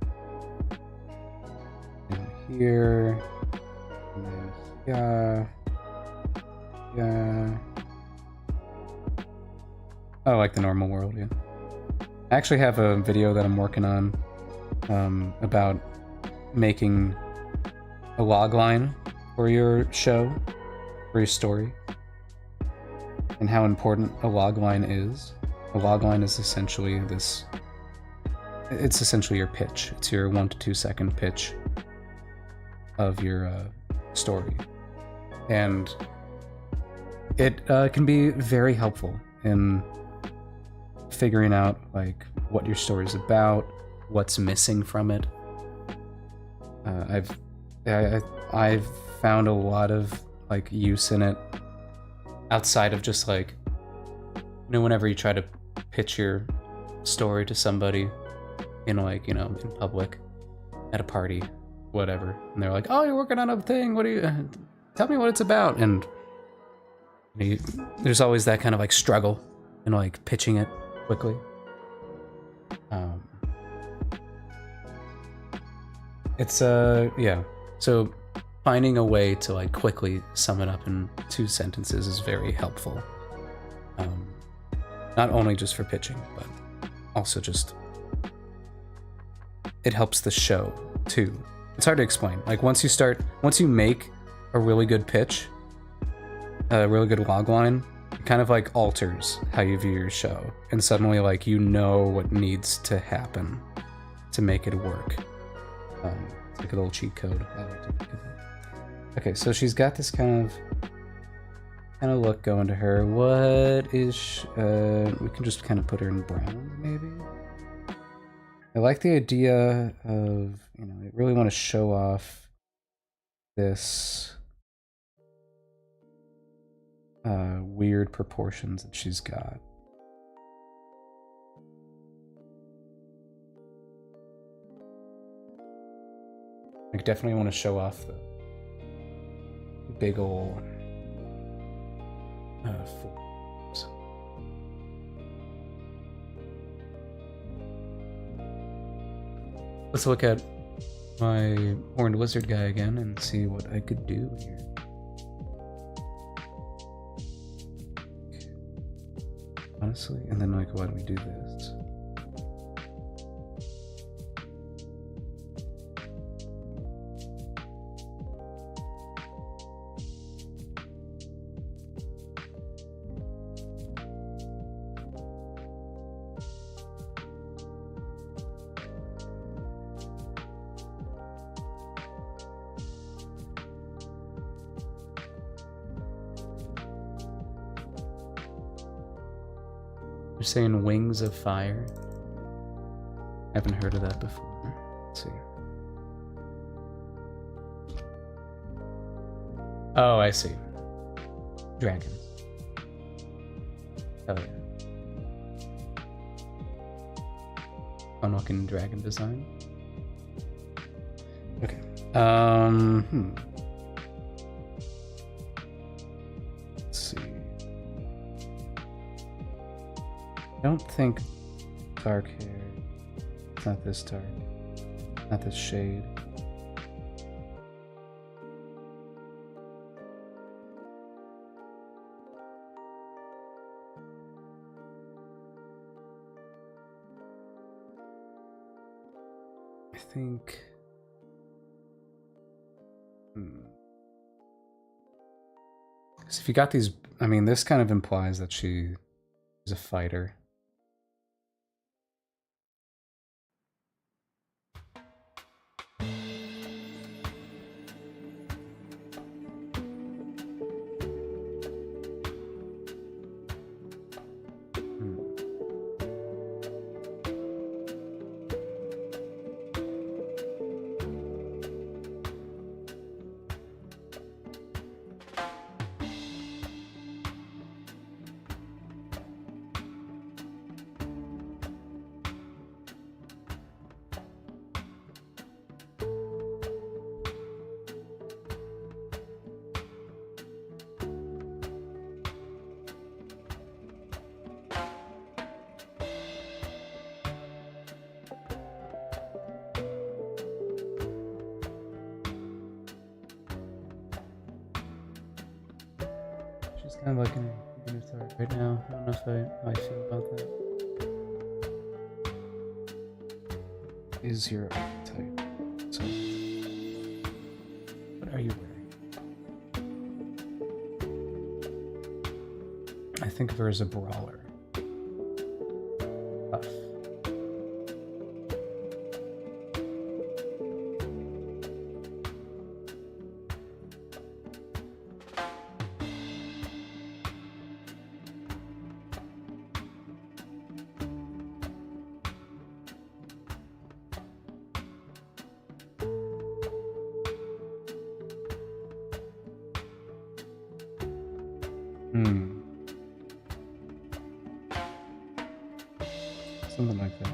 And here. And then yeah. Yeah. Oh, like the normal world, yeah. I actually have a video that I'm working on about making a logline for your show, for your story, and how important a logline is. A logline is essentially this... It's essentially your pitch. It's your 1 to 2 second pitch of your story. And it can be very helpful in figuring out like what your story is about, what's missing from it. I've found a lot of like use in it outside of just like, you know, whenever you try to pitch your story to somebody in like, you know, in public, at a party, whatever, and they're like, "Oh, you're working on a thing. What do you? Tell me what it's about." And there's always that kind of like struggle in like pitching it quickly. It's yeah. So finding a way to like quickly sum it up in 2 sentences is very helpful. Not only just for pitching, but also just it helps the show too. It's hard to explain. Like once you make a really good pitch, a really good logline, it kind of like alters how you view your show, and suddenly like you know what needs to happen to make it work. It's like a little cheat code. I like to think of it. Okay, so she's got this kind of look going to her. What is we can just kind of put her in brown, maybe. I like the idea of, you know, I really want to show off this weird proportions that she's got. I definitely want to show off the big ol' forms. Let's look at my horned lizard guy again and see what I could do here. Honestly, and then like, why don't we do this? You're saying Wings of Fire? Haven't heard of that before. Let's see. Oh, I see. Dragons. Oh yeah. Fun looking dragon design. Okay. Let's see. I don't think dark hair. It's not this dark. Not this shade. I think... Because if you got these... I mean, this kind of implies that she is a fighter. Kind of like an Unitard right now. I don't know how I feel about that. Is your archetype? So, what are you wearing? I think of her as a brawler. Buff. Hmm. Something like that.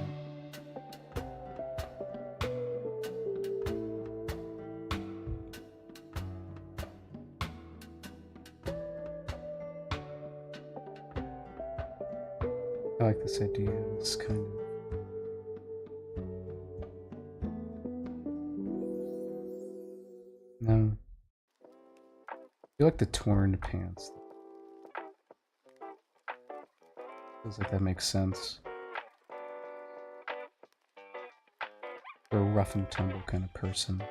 I like this idea. It's kind of... No. I feel like the torn pants. Feels like that makes sense. For a rough and tumble kind of person.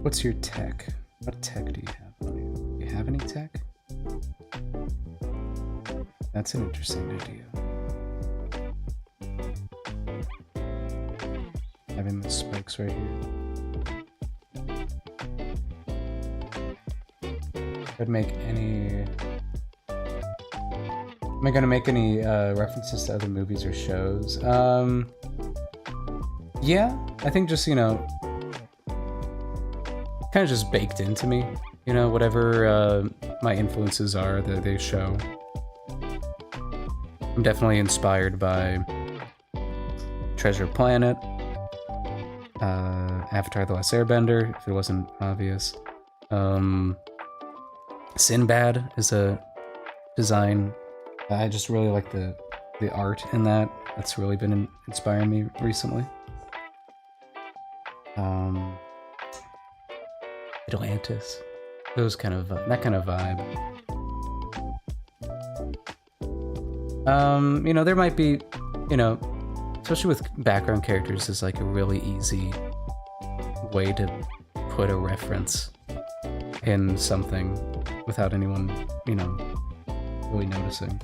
What's your tech? What tech do you have on you? Do you have any tech? That's an interesting idea. Having the spikes right here. I'd make any... Am I gonna make any references to other movies or shows? Yeah, I think just, you know, kind of just baked into me. You know, whatever my influences are that they show. I'm definitely inspired by Treasure Planet, Avatar: The Last Airbender, if it wasn't obvious. Sinbad is a design. I just really like the art in that. That's really been inspiring me recently. Atlantis, those kind of that kind of vibe. You know, there might be, you know, especially with background characters, is like a really easy way to put a reference in something without anyone, you know, really noticing.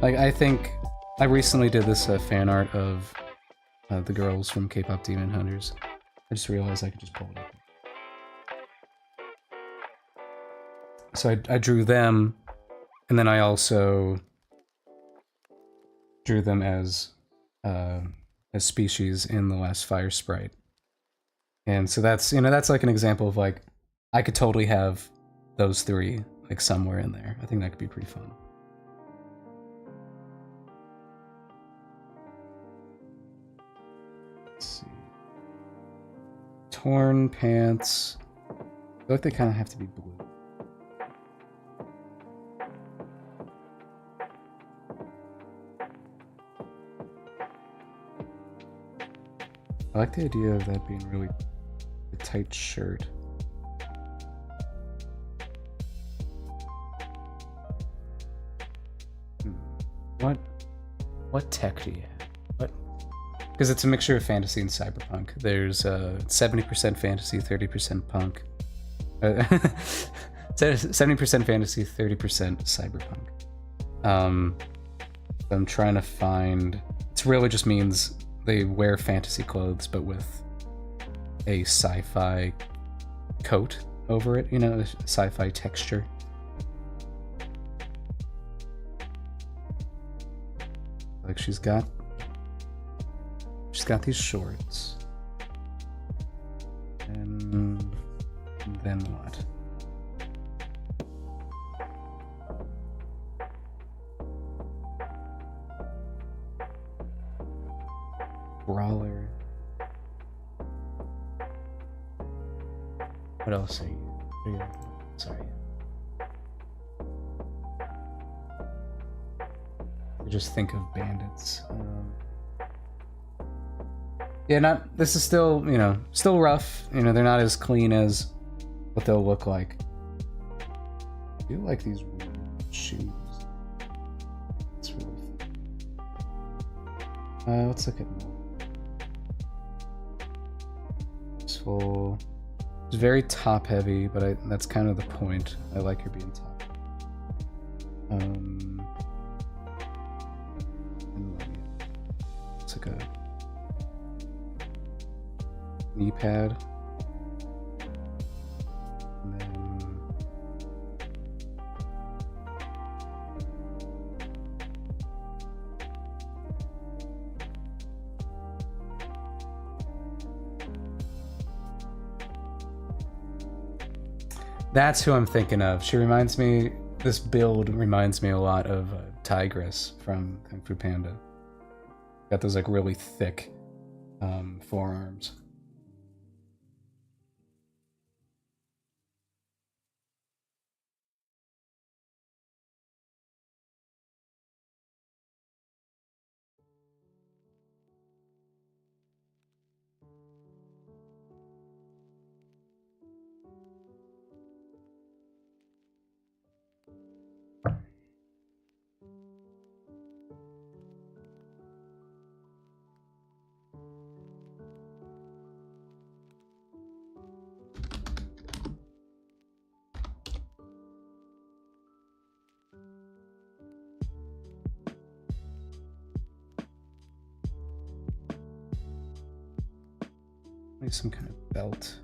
Like, I think I recently did this fan art of the girls from K-pop Demon Hunters. I just realized I could just pull it up. So I drew them, and then I also drew them as species in the last Fire Sprite. And so that's, you know, that's like an example of like, I could totally have those three like somewhere in there. I think that could be pretty fun. Let's see. Torn pants. I feel like they kind of have to be blue. I like the idea of that being really a tight shirt. What tech do you have? What? Because it's a mixture of fantasy and cyberpunk. There's 70% fantasy, 30% punk. 70% fantasy, 30% cyberpunk. I'm trying to find... It really just means they wear fantasy clothes, but with a sci-fi coat over it, you know, sci-fi texture. Like she's got these shorts. And then what? Brawler. What else are you? Sorry. I just think of bandits. Yeah, this is still, you know, still rough. You know, they're not as clean as what they'll look like. I do like these weird shoes. It's really fun. Let's look at more. Useful. It's very top heavy, but that's kind of the point. I like her being top. It's like a knee pad. And then That's who I'm thinking of. She reminds me, this build reminds me a lot of Tigress from Kung Fu Panda. Got those like really thick forearms. Maybe some kind of belt.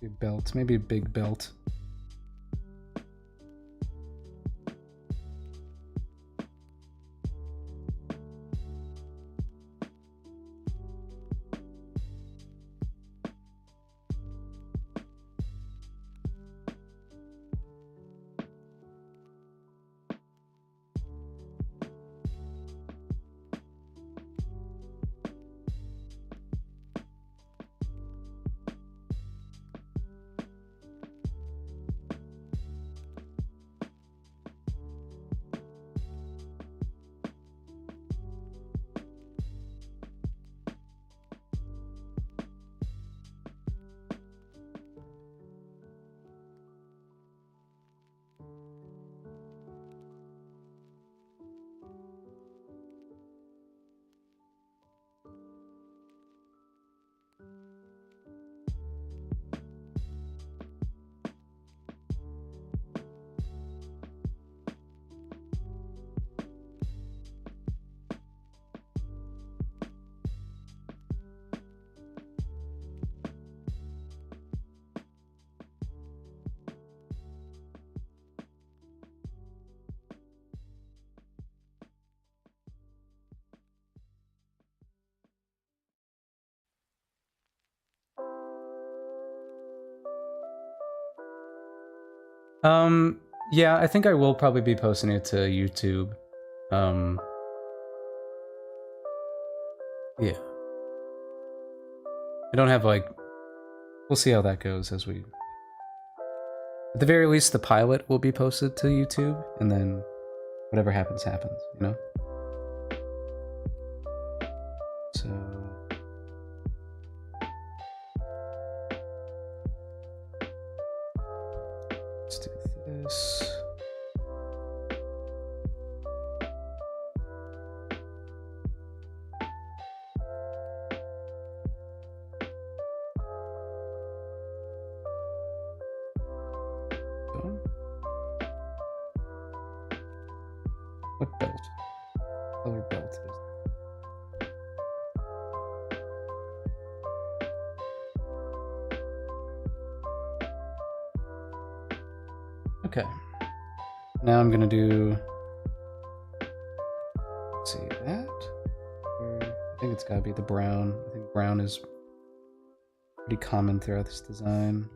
Big belt, maybe a big belt. Yeah, I think I will probably be posting it to YouTube. Yeah. I don't have, like... We'll see how that goes as we... At the very least, the pilot will be posted to YouTube, and then whatever happens, happens, you know? So... Let's do this. What belt? Color belt is okay. Now I'm gonna do, let's see, that? I think it's gotta be the brown. I think brown is pretty common throughout this design.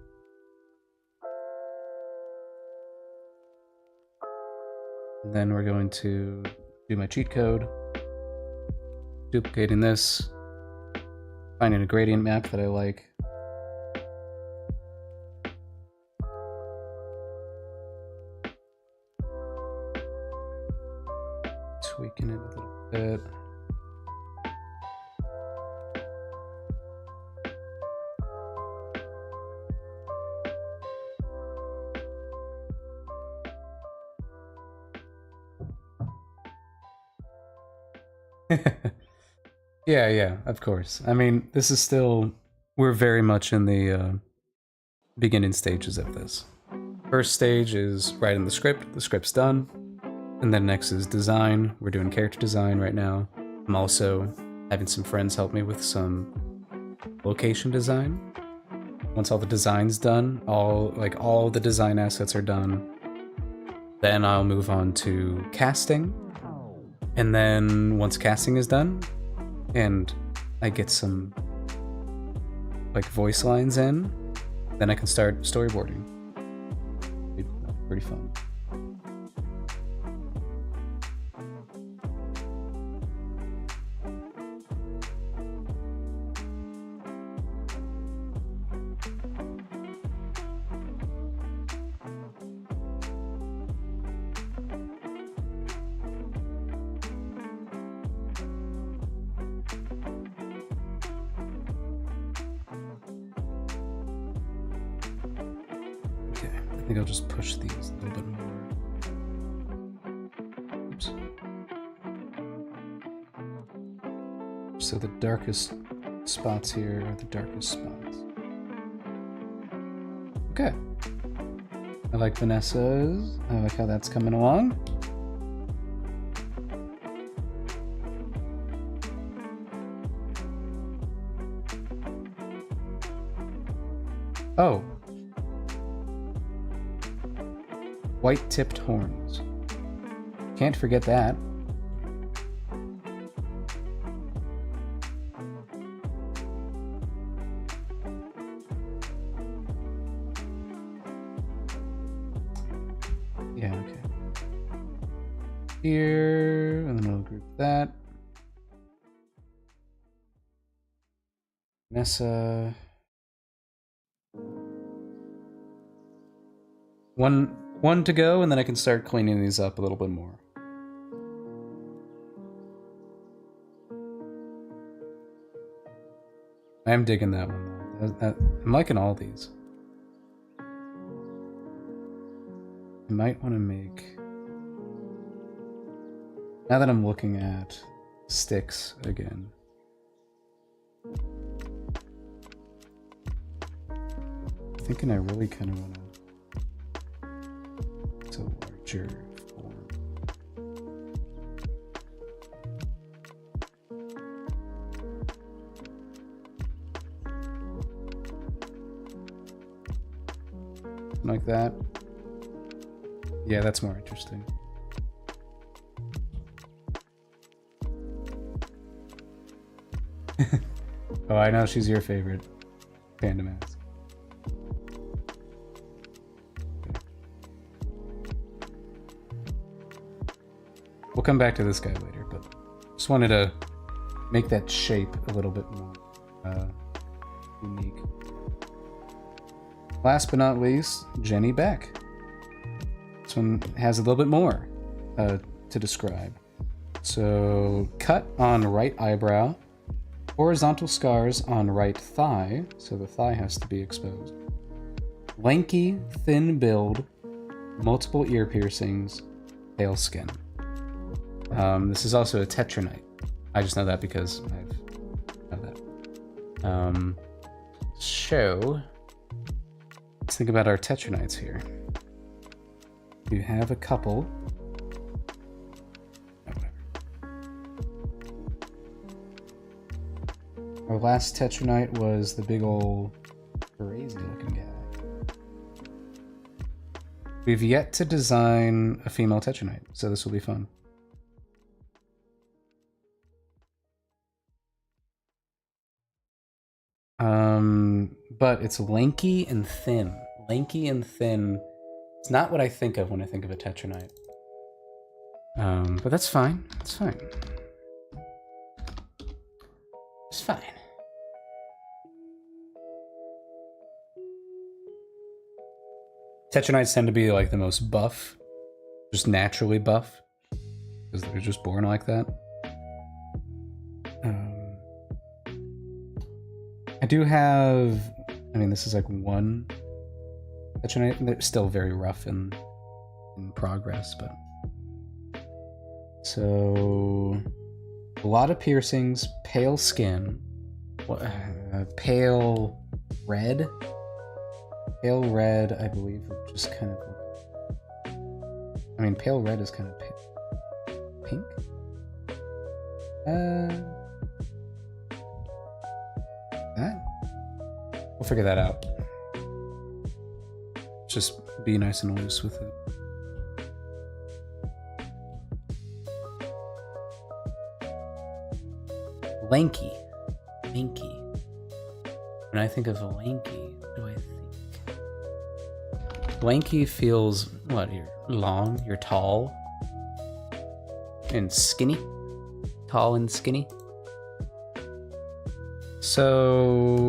And then we're going to do my cheat code, duplicating this, finding a gradient map that I like. Tweaking it a little bit. Yeah, of course. I mean, this is still... We're very much in the beginning stages of this. First stage is writing the script's done. And then next is design. We're doing character design right now. I'm also having some friends help me with some location design. Once all the design's done, all the design assets are done, then I'll move on to casting. And then once casting is done, and I get some like voice lines in, Then I can start storyboarding. Pretty fun. I think I'll just push these a little bit more. Oops. So the darkest spots here are the darkest spots. Okay. I like Vanessa's. I like how that's coming along. Oh. White-tipped horns. Can't forget that. Yeah, okay. Here, and then we'll group that. Vanessa. One to go, and then I can start cleaning these up a little bit more. I am digging that one, though. I'm liking all these. I might want to make... Now that I'm looking at sticks again. I'm thinking I really kind of want to... It's a larger form. Like that. Yeah, that's more interesting. Oh, I know she's your favorite Panda Mask. We'll come back to this guy later, but just wanted to make that shape a little bit more unique. Last but not least, Jenny Beck. This one has a little bit more to describe. So, cut on right eyebrow, horizontal scars on right thigh, so the thigh has to be exposed. Lanky, thin build, multiple ear piercings, pale skin. This is also a tetranite. I just know that because I know that. So, let's think about our tetranites here. You have a couple. Oh, whatever. Our last tetranite was the big old crazy looking guy. We've yet to design a female tetranite, so this will be fun. But it's lanky and thin. Lanky and thin. It's not what I think of when I think of a tetranite. But that's fine. It's fine. It's fine. Tetranites tend to be like the most buff. Just naturally buff. Because they're just born like that. I do have... I mean, this is like one tetranite. They're still very rough and in progress, but... So... A lot of piercings, pale skin, pale red. Pale red, I believe, would just kind of... I mean, pale red is kind of pink? That? We'll figure that out. Just be nice and loose with it. Lanky. Lanky. When I think of lanky, what do I think? Lanky feels, what, you're long, you're tall, and skinny? Tall and skinny? So...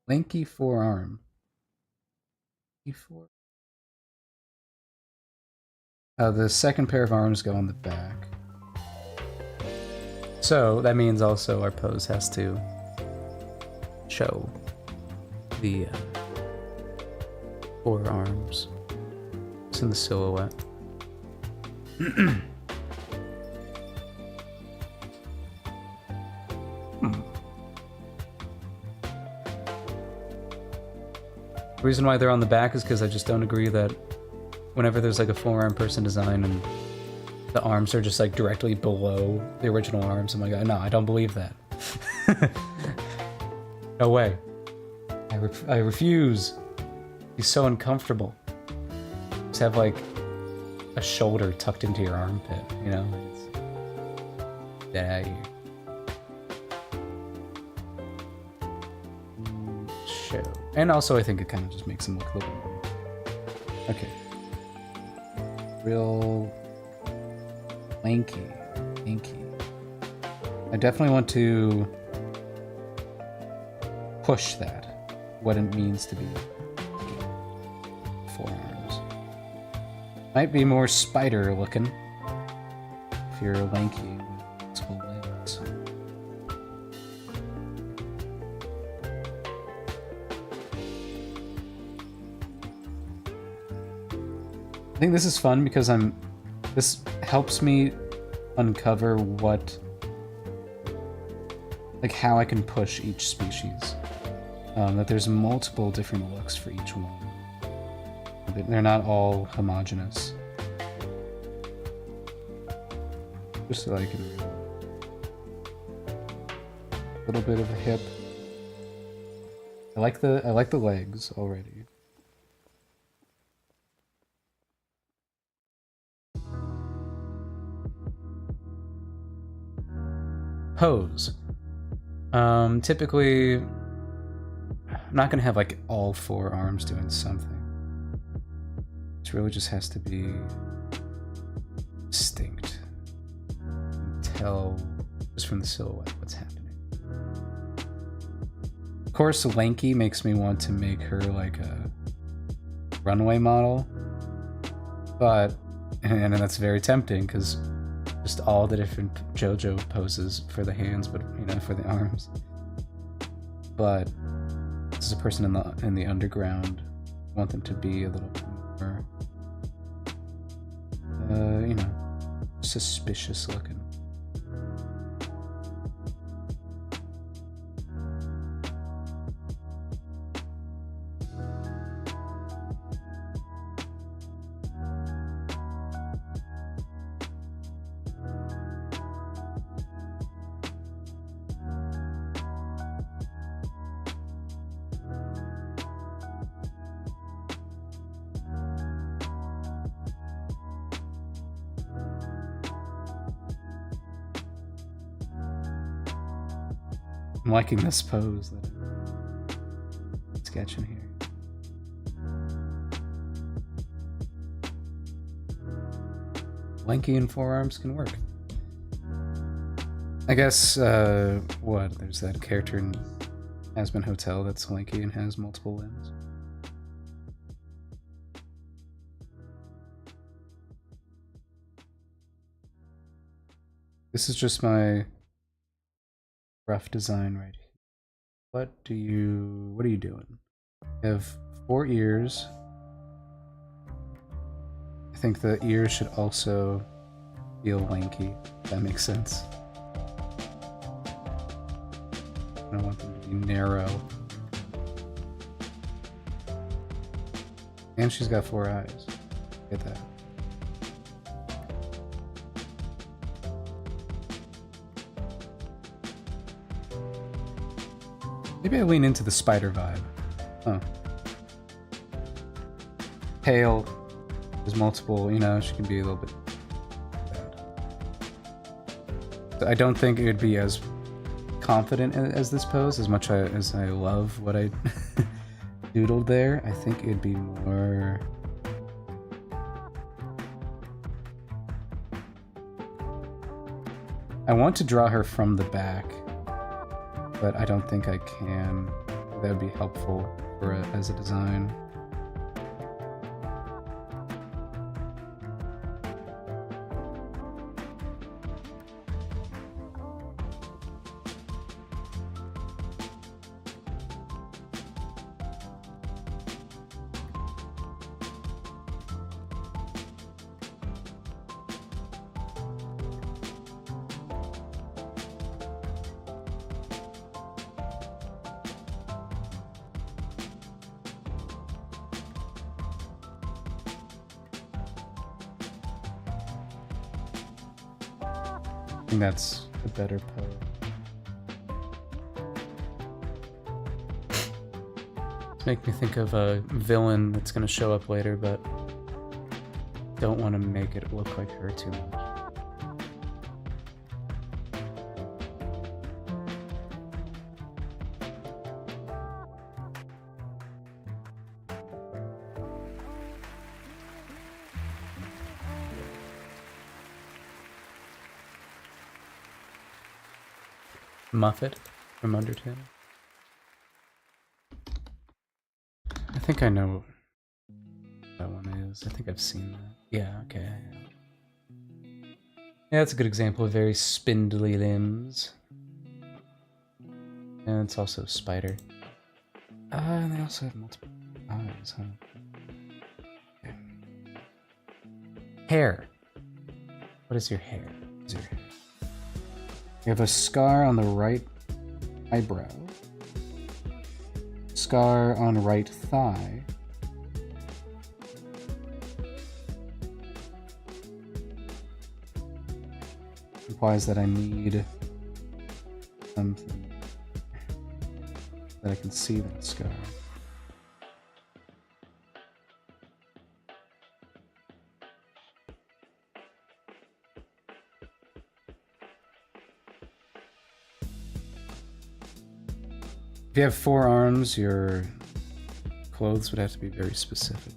Lanky forearm. The second pair of arms go on the back. So that means also our pose has to show the forearms. It's in the silhouette. The reason why they're on the back is because I just don't agree that whenever there's like a forearm person design and the arms are just like directly below the original arms, I'm like, no, I don't believe that. No way. I refuse. He's so uncomfortable. Just have like a shoulder tucked into your armpit, you know? Get out of here. Show. And also I think it kind of just makes him look a little more... Okay. Real... lanky. I definitely want to push that. What it means to be forearms. Might be more spider looking if you're lanky with multiple legs. I think this is fun because this helps me uncover how I can push each species. That there's multiple different looks for each one. They're not all homogeneous. Just so I can a little bit of a hip. I like the legs already. Pose. Typically, I'm not gonna have like all four arms doing something. It really just has to be distinct. Tell just from the silhouette what's happening. Of course, lanky makes me want to make her like a runway model, and that's very tempting because just all the different JoJo poses for the hands, but for the arms. But this is a person in the underground. I want them to be a little bit more, suspicious looking. I'm liking this pose that I'm sketching here. Lanky and forearms can work. I guess, there's that character in Hazbin Hotel that's lanky and has multiple limbs. This is just my rough design right here. What are you doing? You have 4 ears. I think the ears should also feel lanky, if that makes sense. I want them to be narrow. And she's got 4 eyes. Get that. Maybe I lean into the spider vibe. Huh. Pale. There's multiple, you know, she can be a little bit bad. So I don't think it would be as confident as this pose, as much as I love what I doodled there. I think it'd be more... I want to draw her from the back, but I don't think I can. That would be helpful for as a design. I think that's a better pose. It's making me think of a villain that's going to show up later, but don't want to make it look like her too much. Muffet from Undertale. I think I know what that one is. I think I've seen that. Yeah, okay. Yeah, that's a good example of very spindly limbs. And it's also a spider. And they also have multiple eyes, huh? Okay. Hair. What is your hair? What is your hair? You have a scar on the right eyebrow, scar on right thigh, implies that I need something that I can see that scar. If you have 4 arms, your clothes would have to be very specific.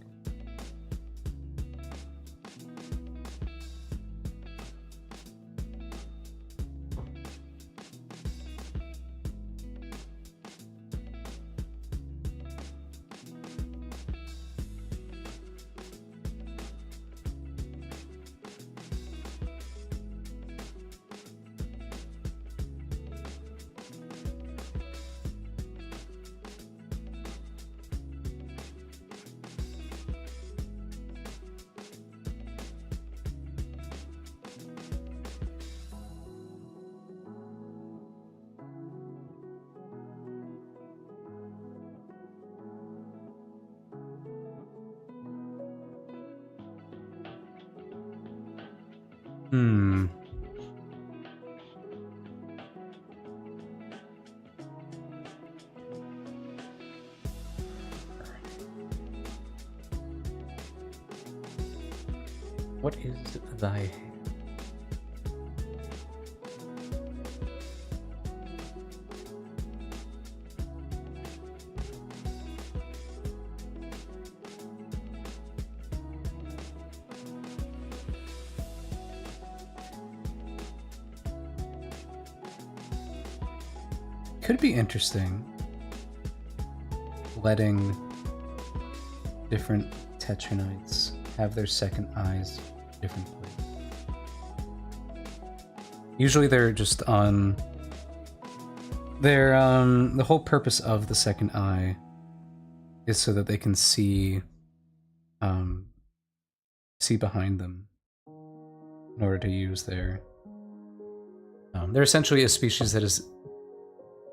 What is thy hair? Could be interesting letting different Tetranites have their second eyes different place. Usually they're just on their the whole purpose of the second eye is so that they can see behind them in order to use their they're essentially a species that is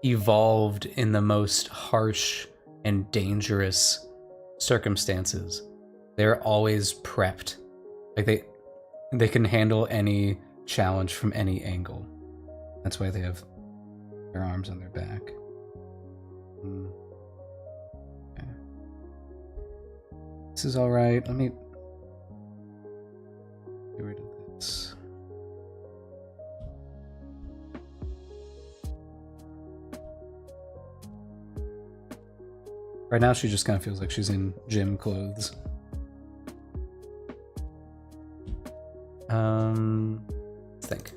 evolved in the most harsh and dangerous circumstances. They're always prepped. Like they can handle any challenge from any angle. That's why they have their arms on their back. Okay. This is alright. Let me get rid of this. Right now she just kind of feels like she's in gym clothes. Let's think.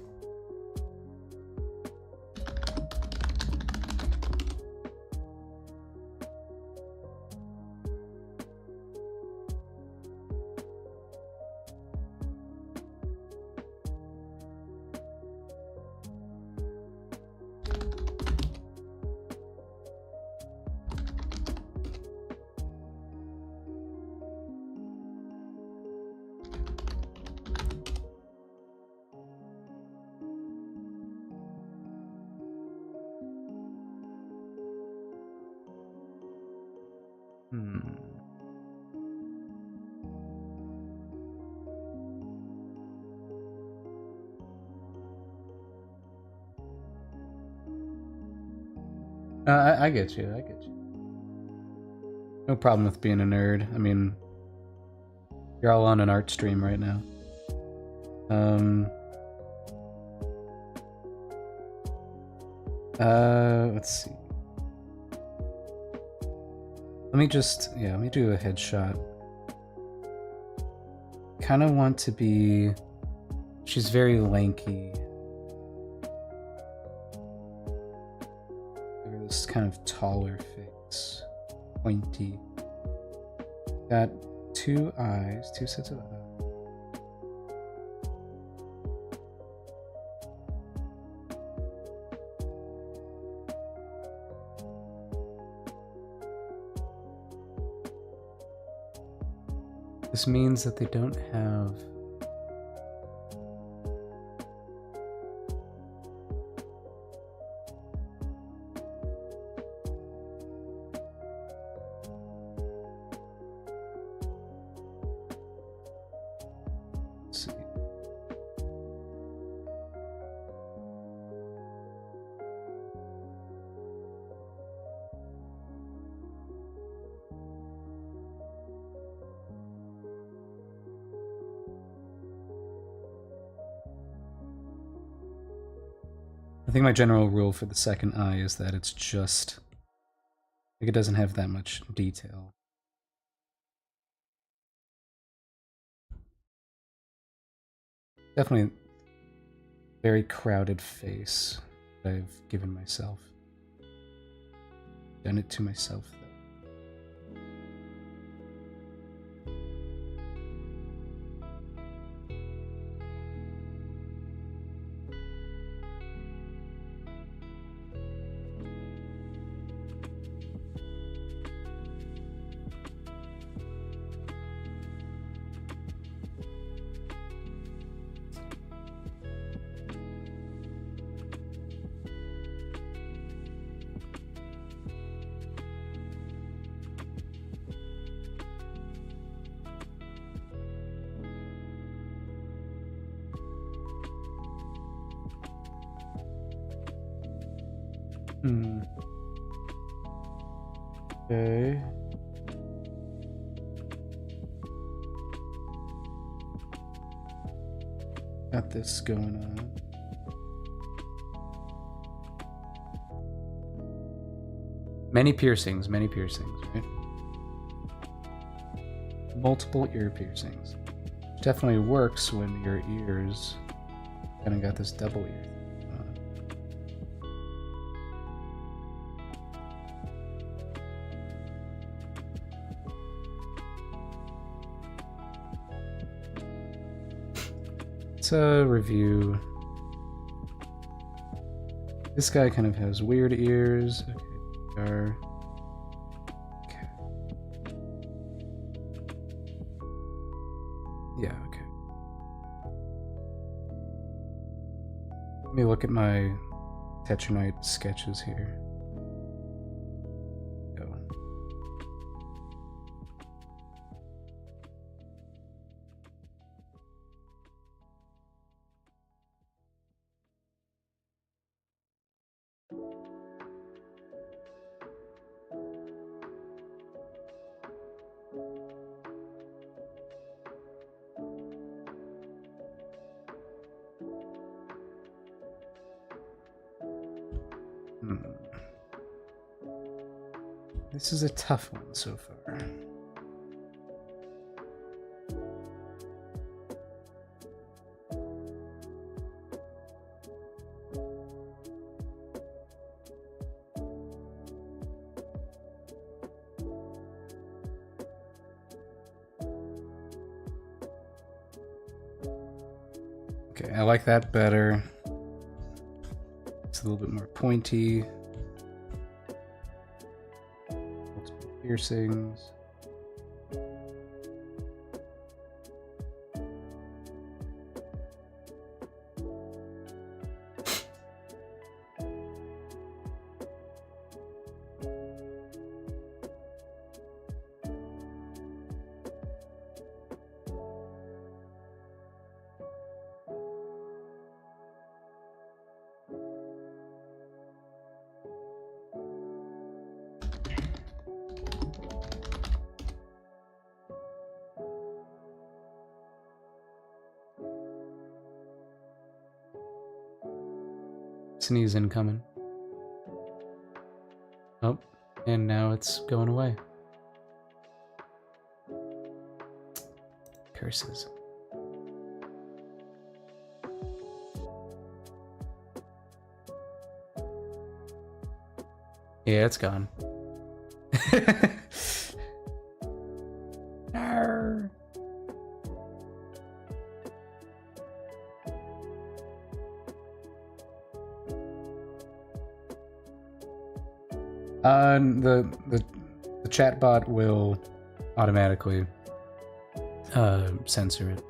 I get you. I get you. No problem with being a nerd. I mean, you're all on an art stream right now. Let's see. Let me do a headshot. Kind of want to be. She's very lanky. This kind of taller face, pointy. Got two eyes, two sets of eyes. This means that they don't have I think my general rule for the second eye is that it's just like it doesn't have that much detail. Definitely very crowded face that I've given myself. Done it to myself though. Okay. Got this going on. Many piercings, right? Multiple ear piercings. Definitely works when your ears kind of got this double ear thing. Let's review. This guy kind of has weird ears. Okay, we are. Okay. Yeah, okay. Let me look at my Tetronite sketches here. This is a tough one so far. Okay, I like that better. It's a little bit more pointy. Multiple piercings. Sneeze incoming. Oh, and now it's going away. Curses. Yeah, it's gone. Arr. The chatbot will automatically censor it.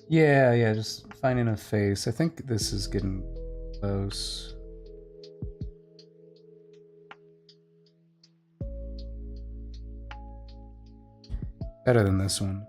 Yeah, just finding a face. I think this is getting close. Better than this one.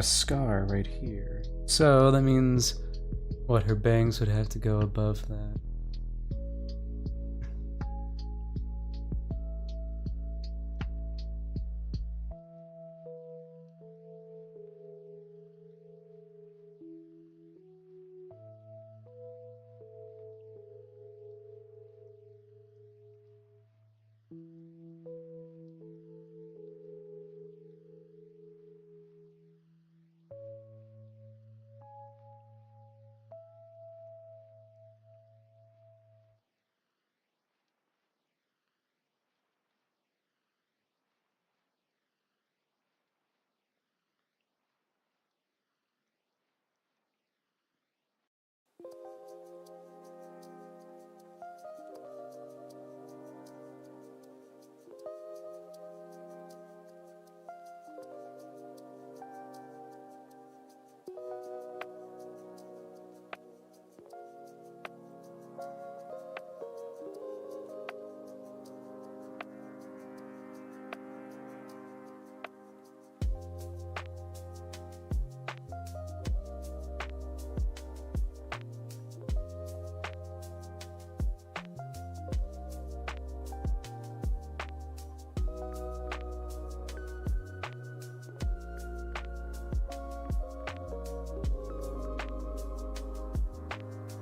Scar right here. So that means, what, her bangs would have to go above that.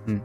Hmm.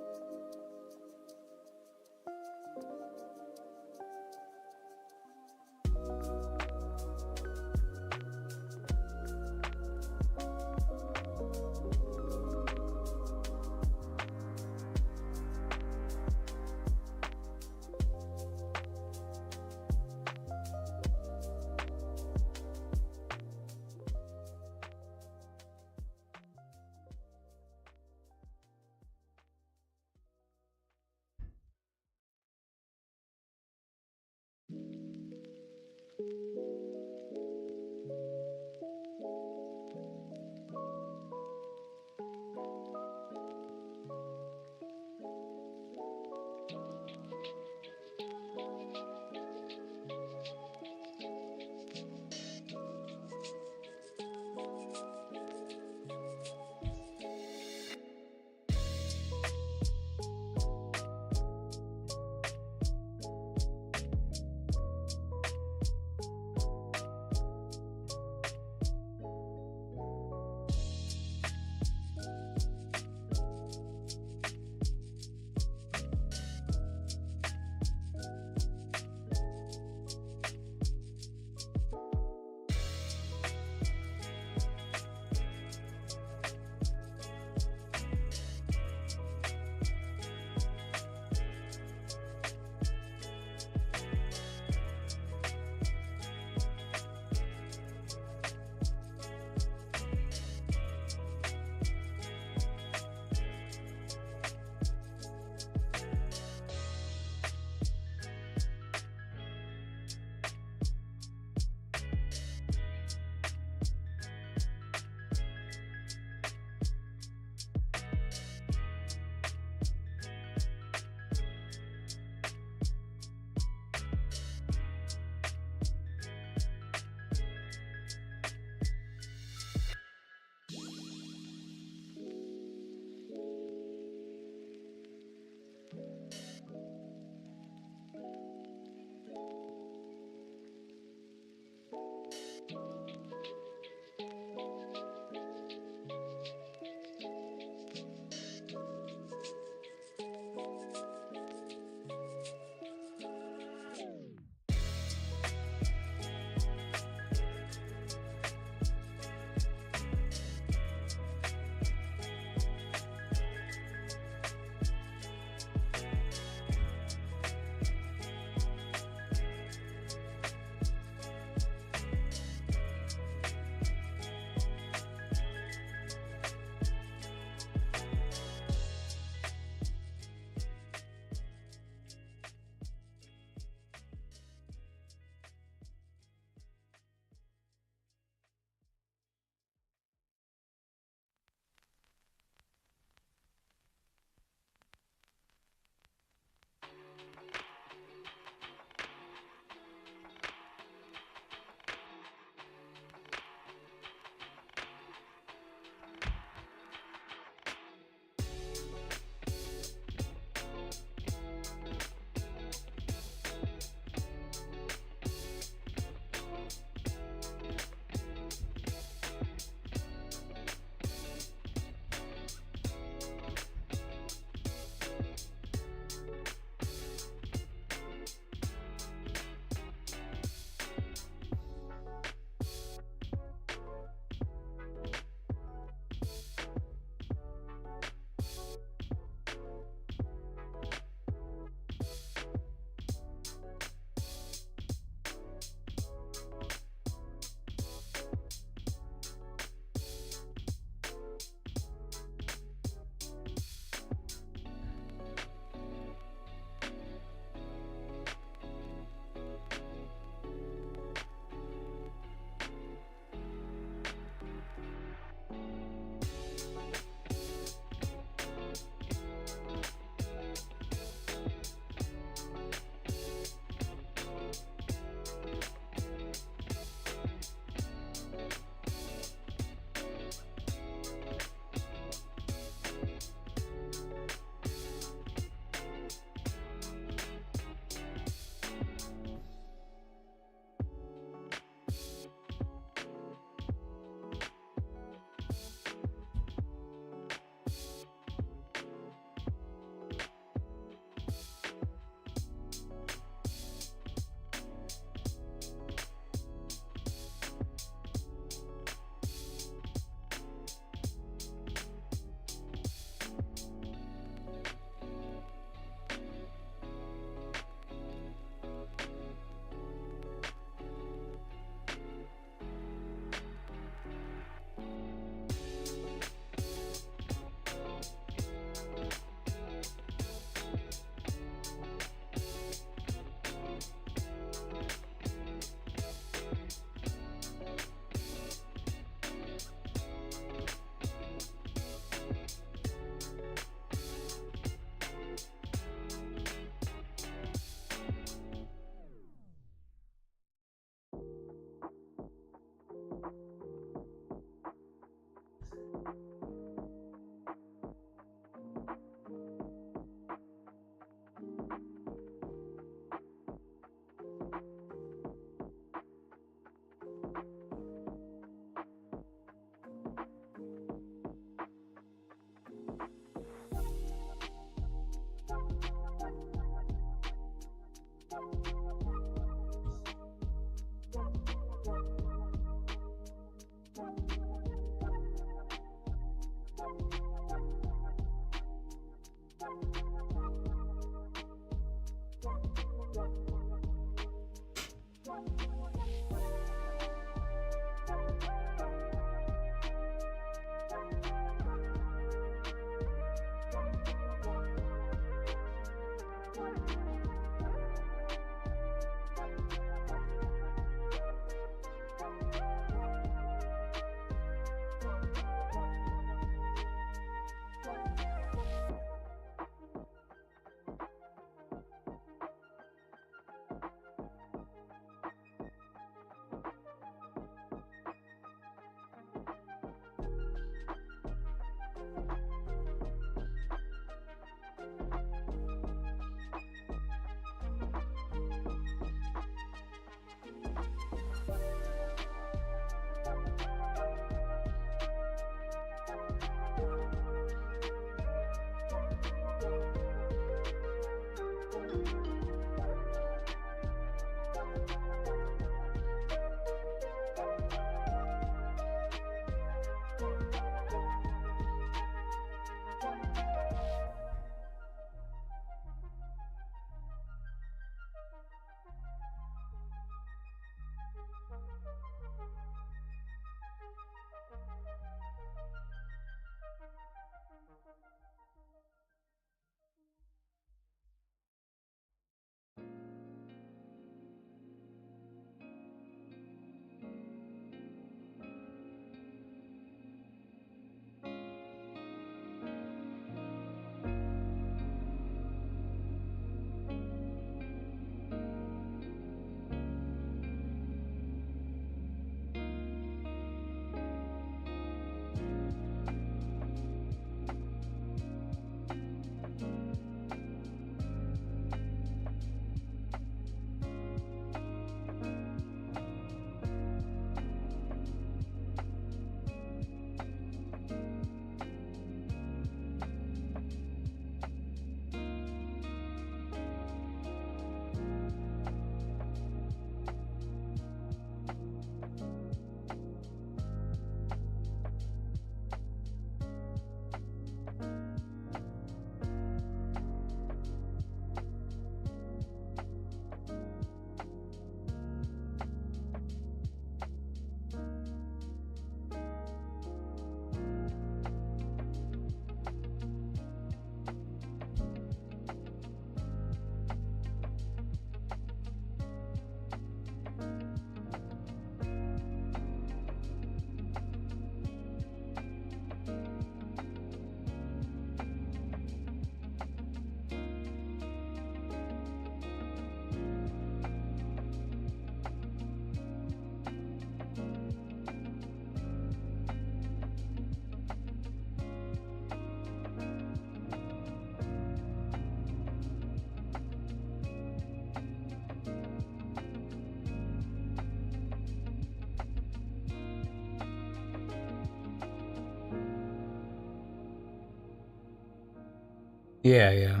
Yeah, yeah.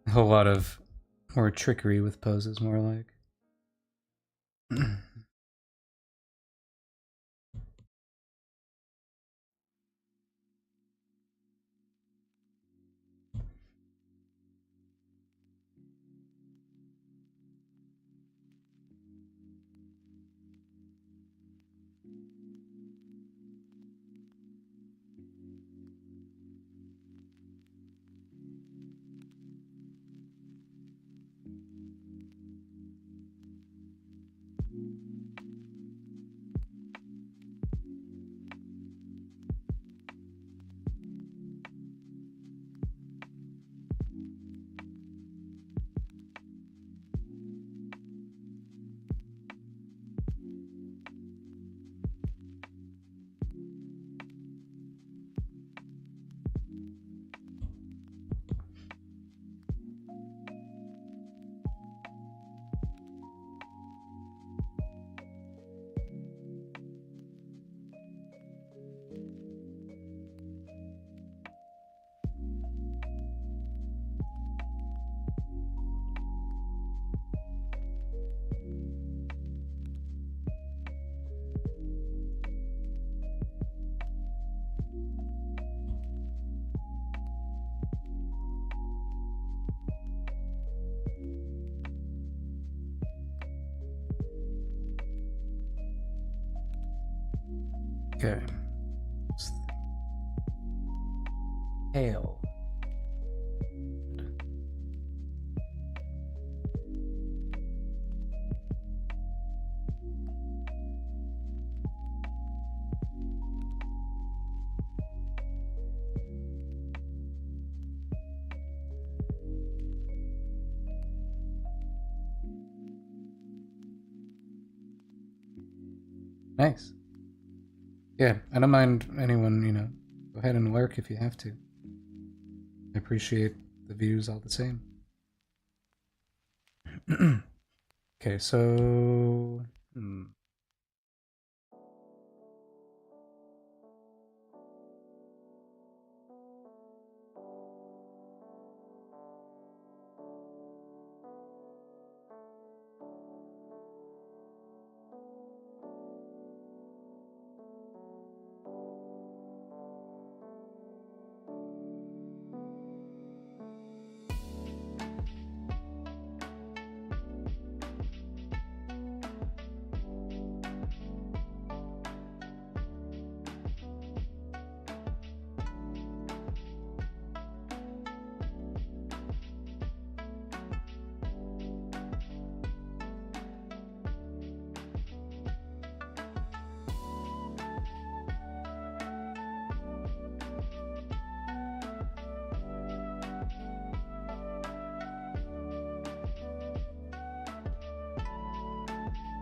A whole lot of more trickery with poses, more like. Okay. Hail. Nice. Yeah, I don't mind anyone, go ahead and lurk if you have to. I appreciate the views all the same. Okay, so...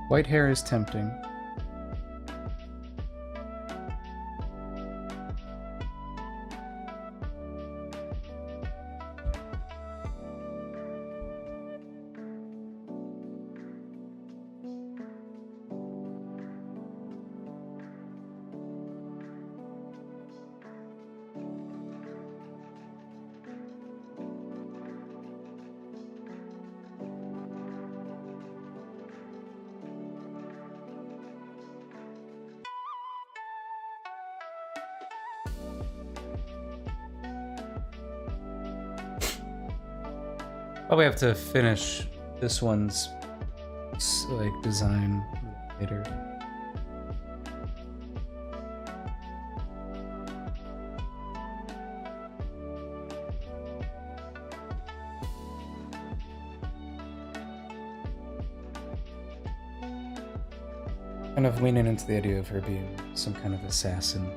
White hair is tempting. Probably have to finish this one's design later. Kind of leaning into the idea of her being some kind of assassin.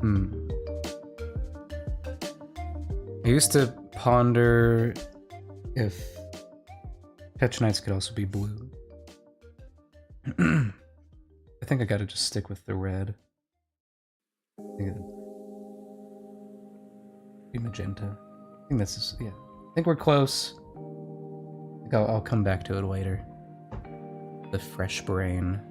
I used to ponder if Tetranites could also be blue. I think I gotta just stick with the red. I think it'd be magenta. I think this is, yeah. I think we're close. I think I'll come back to it later. The fresh brain.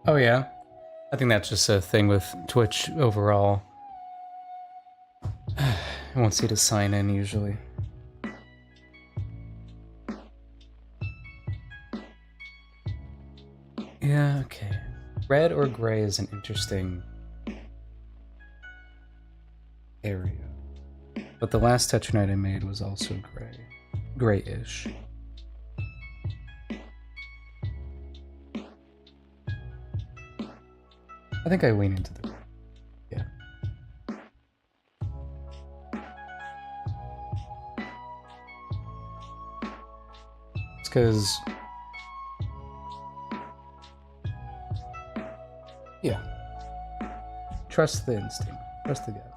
Oh yeah, I think that's just a thing with Twitch overall. It wants you to sign in usually. Yeah, okay. Red or gray is an interesting area. But the last Tetranite I made was also gray. Grayish. I think I lean into the... yeah. It's because... yeah. Trust the instinct. Trust the gut.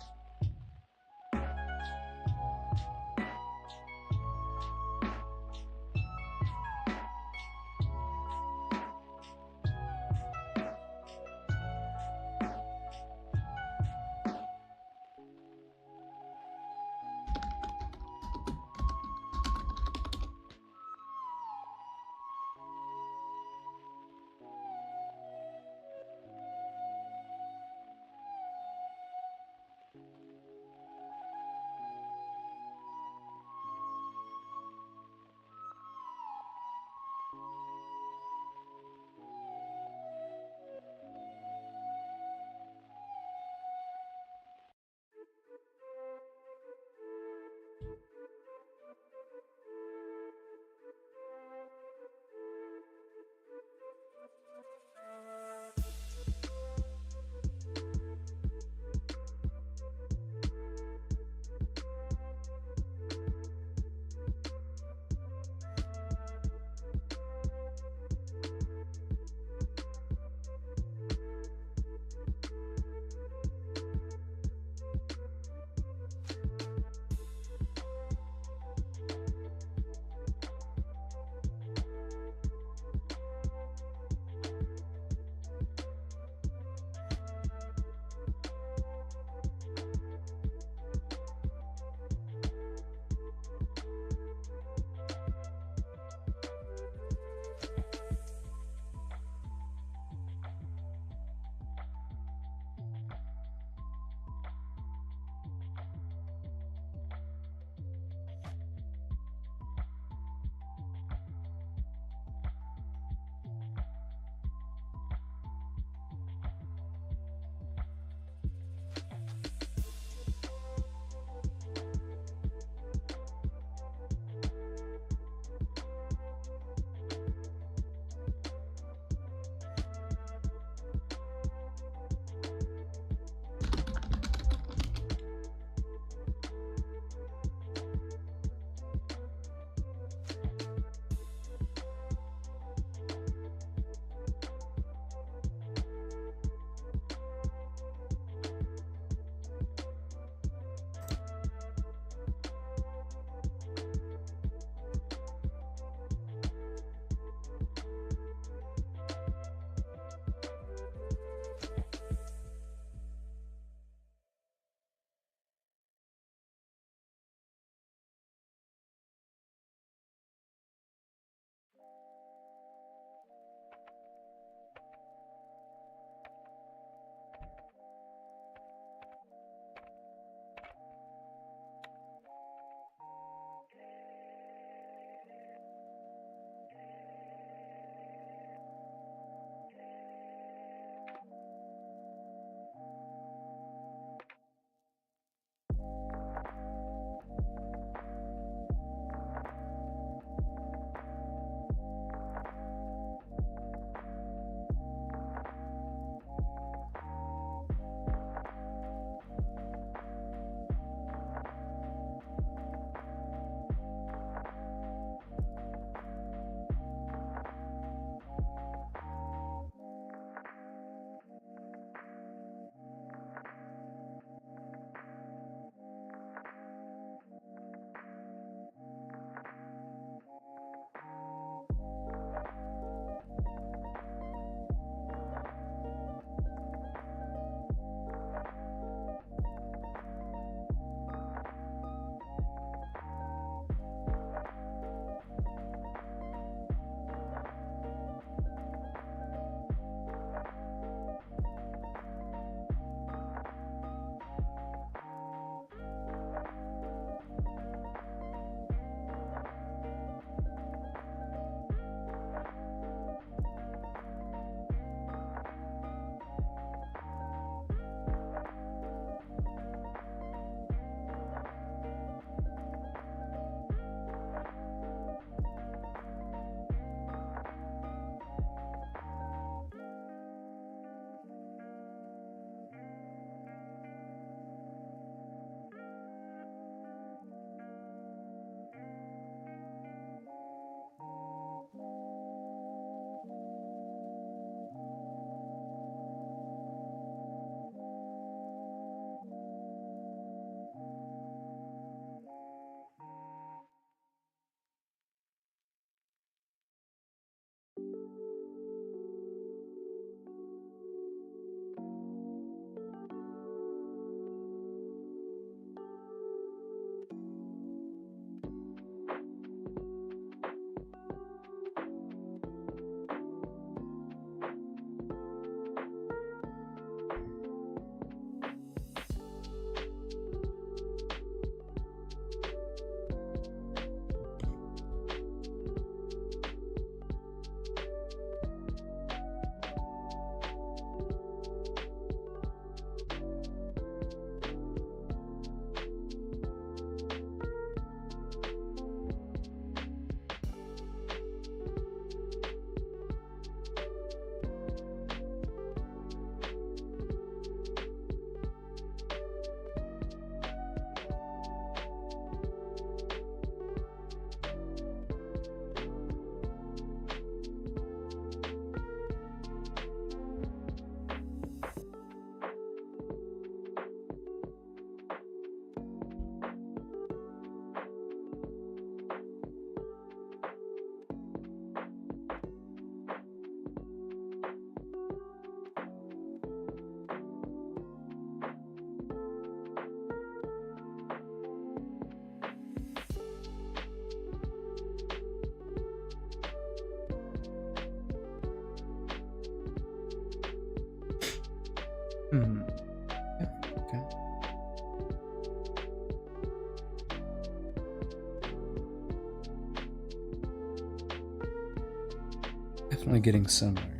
definitely getting somewhere.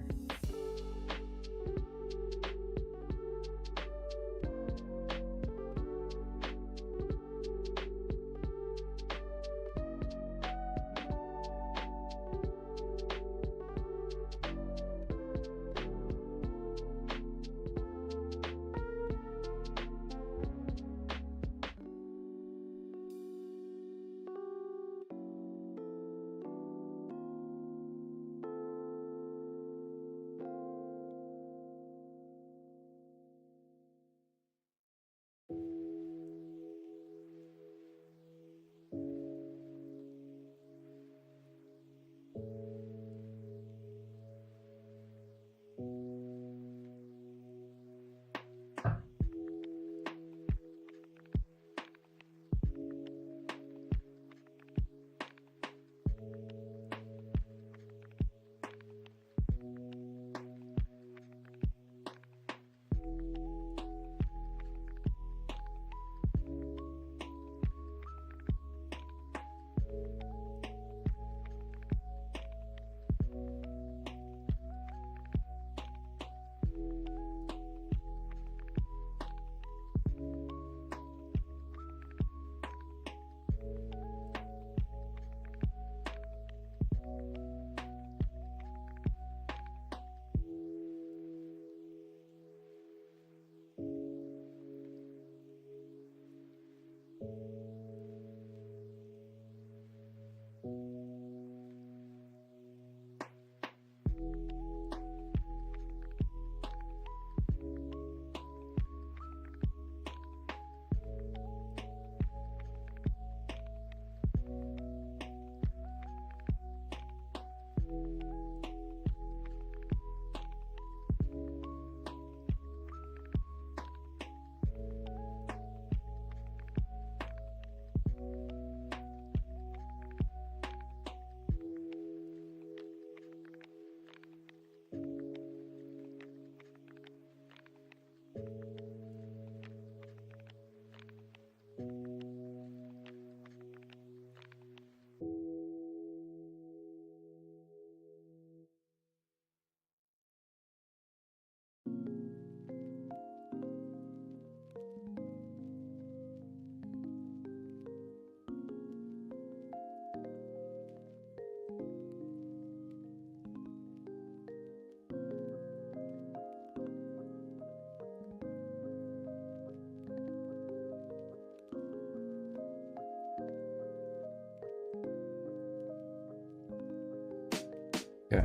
Okay.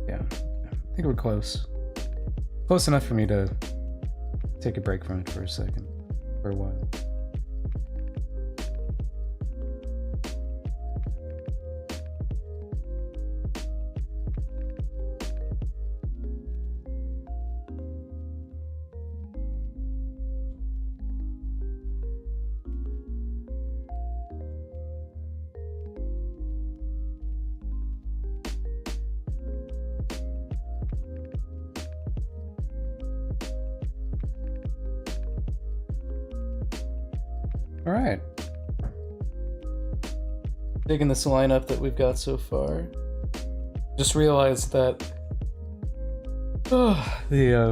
Yeah, I think we're close. Close enough for me to take a break from it for a second, for a while. All right. Digging this lineup that we've got so far. Just realized that the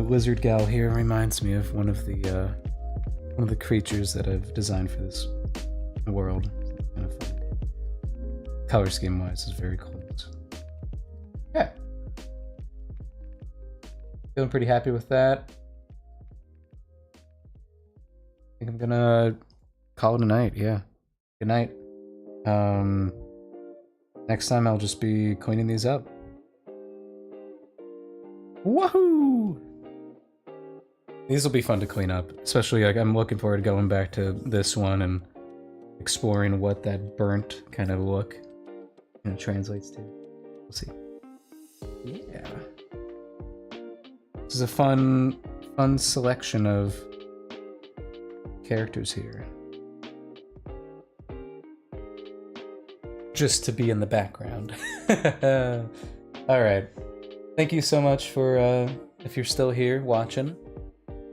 lizard gal here reminds me of one of the creatures that I've designed for this world. Kind of fun. Color scheme wise is very close. Yeah. Feeling pretty happy with that. I think I'm gonna call it a night, yeah. Good night. Next time I'll just be cleaning these up. Woohoo! These will be fun to clean up, especially like I'm looking forward to going back to this one and exploring what that burnt kind of look translates to. We'll see. Yeah. This is a fun selection of characters here. Just to be in the background. Alright. Thank you so much for, if you're still here watching.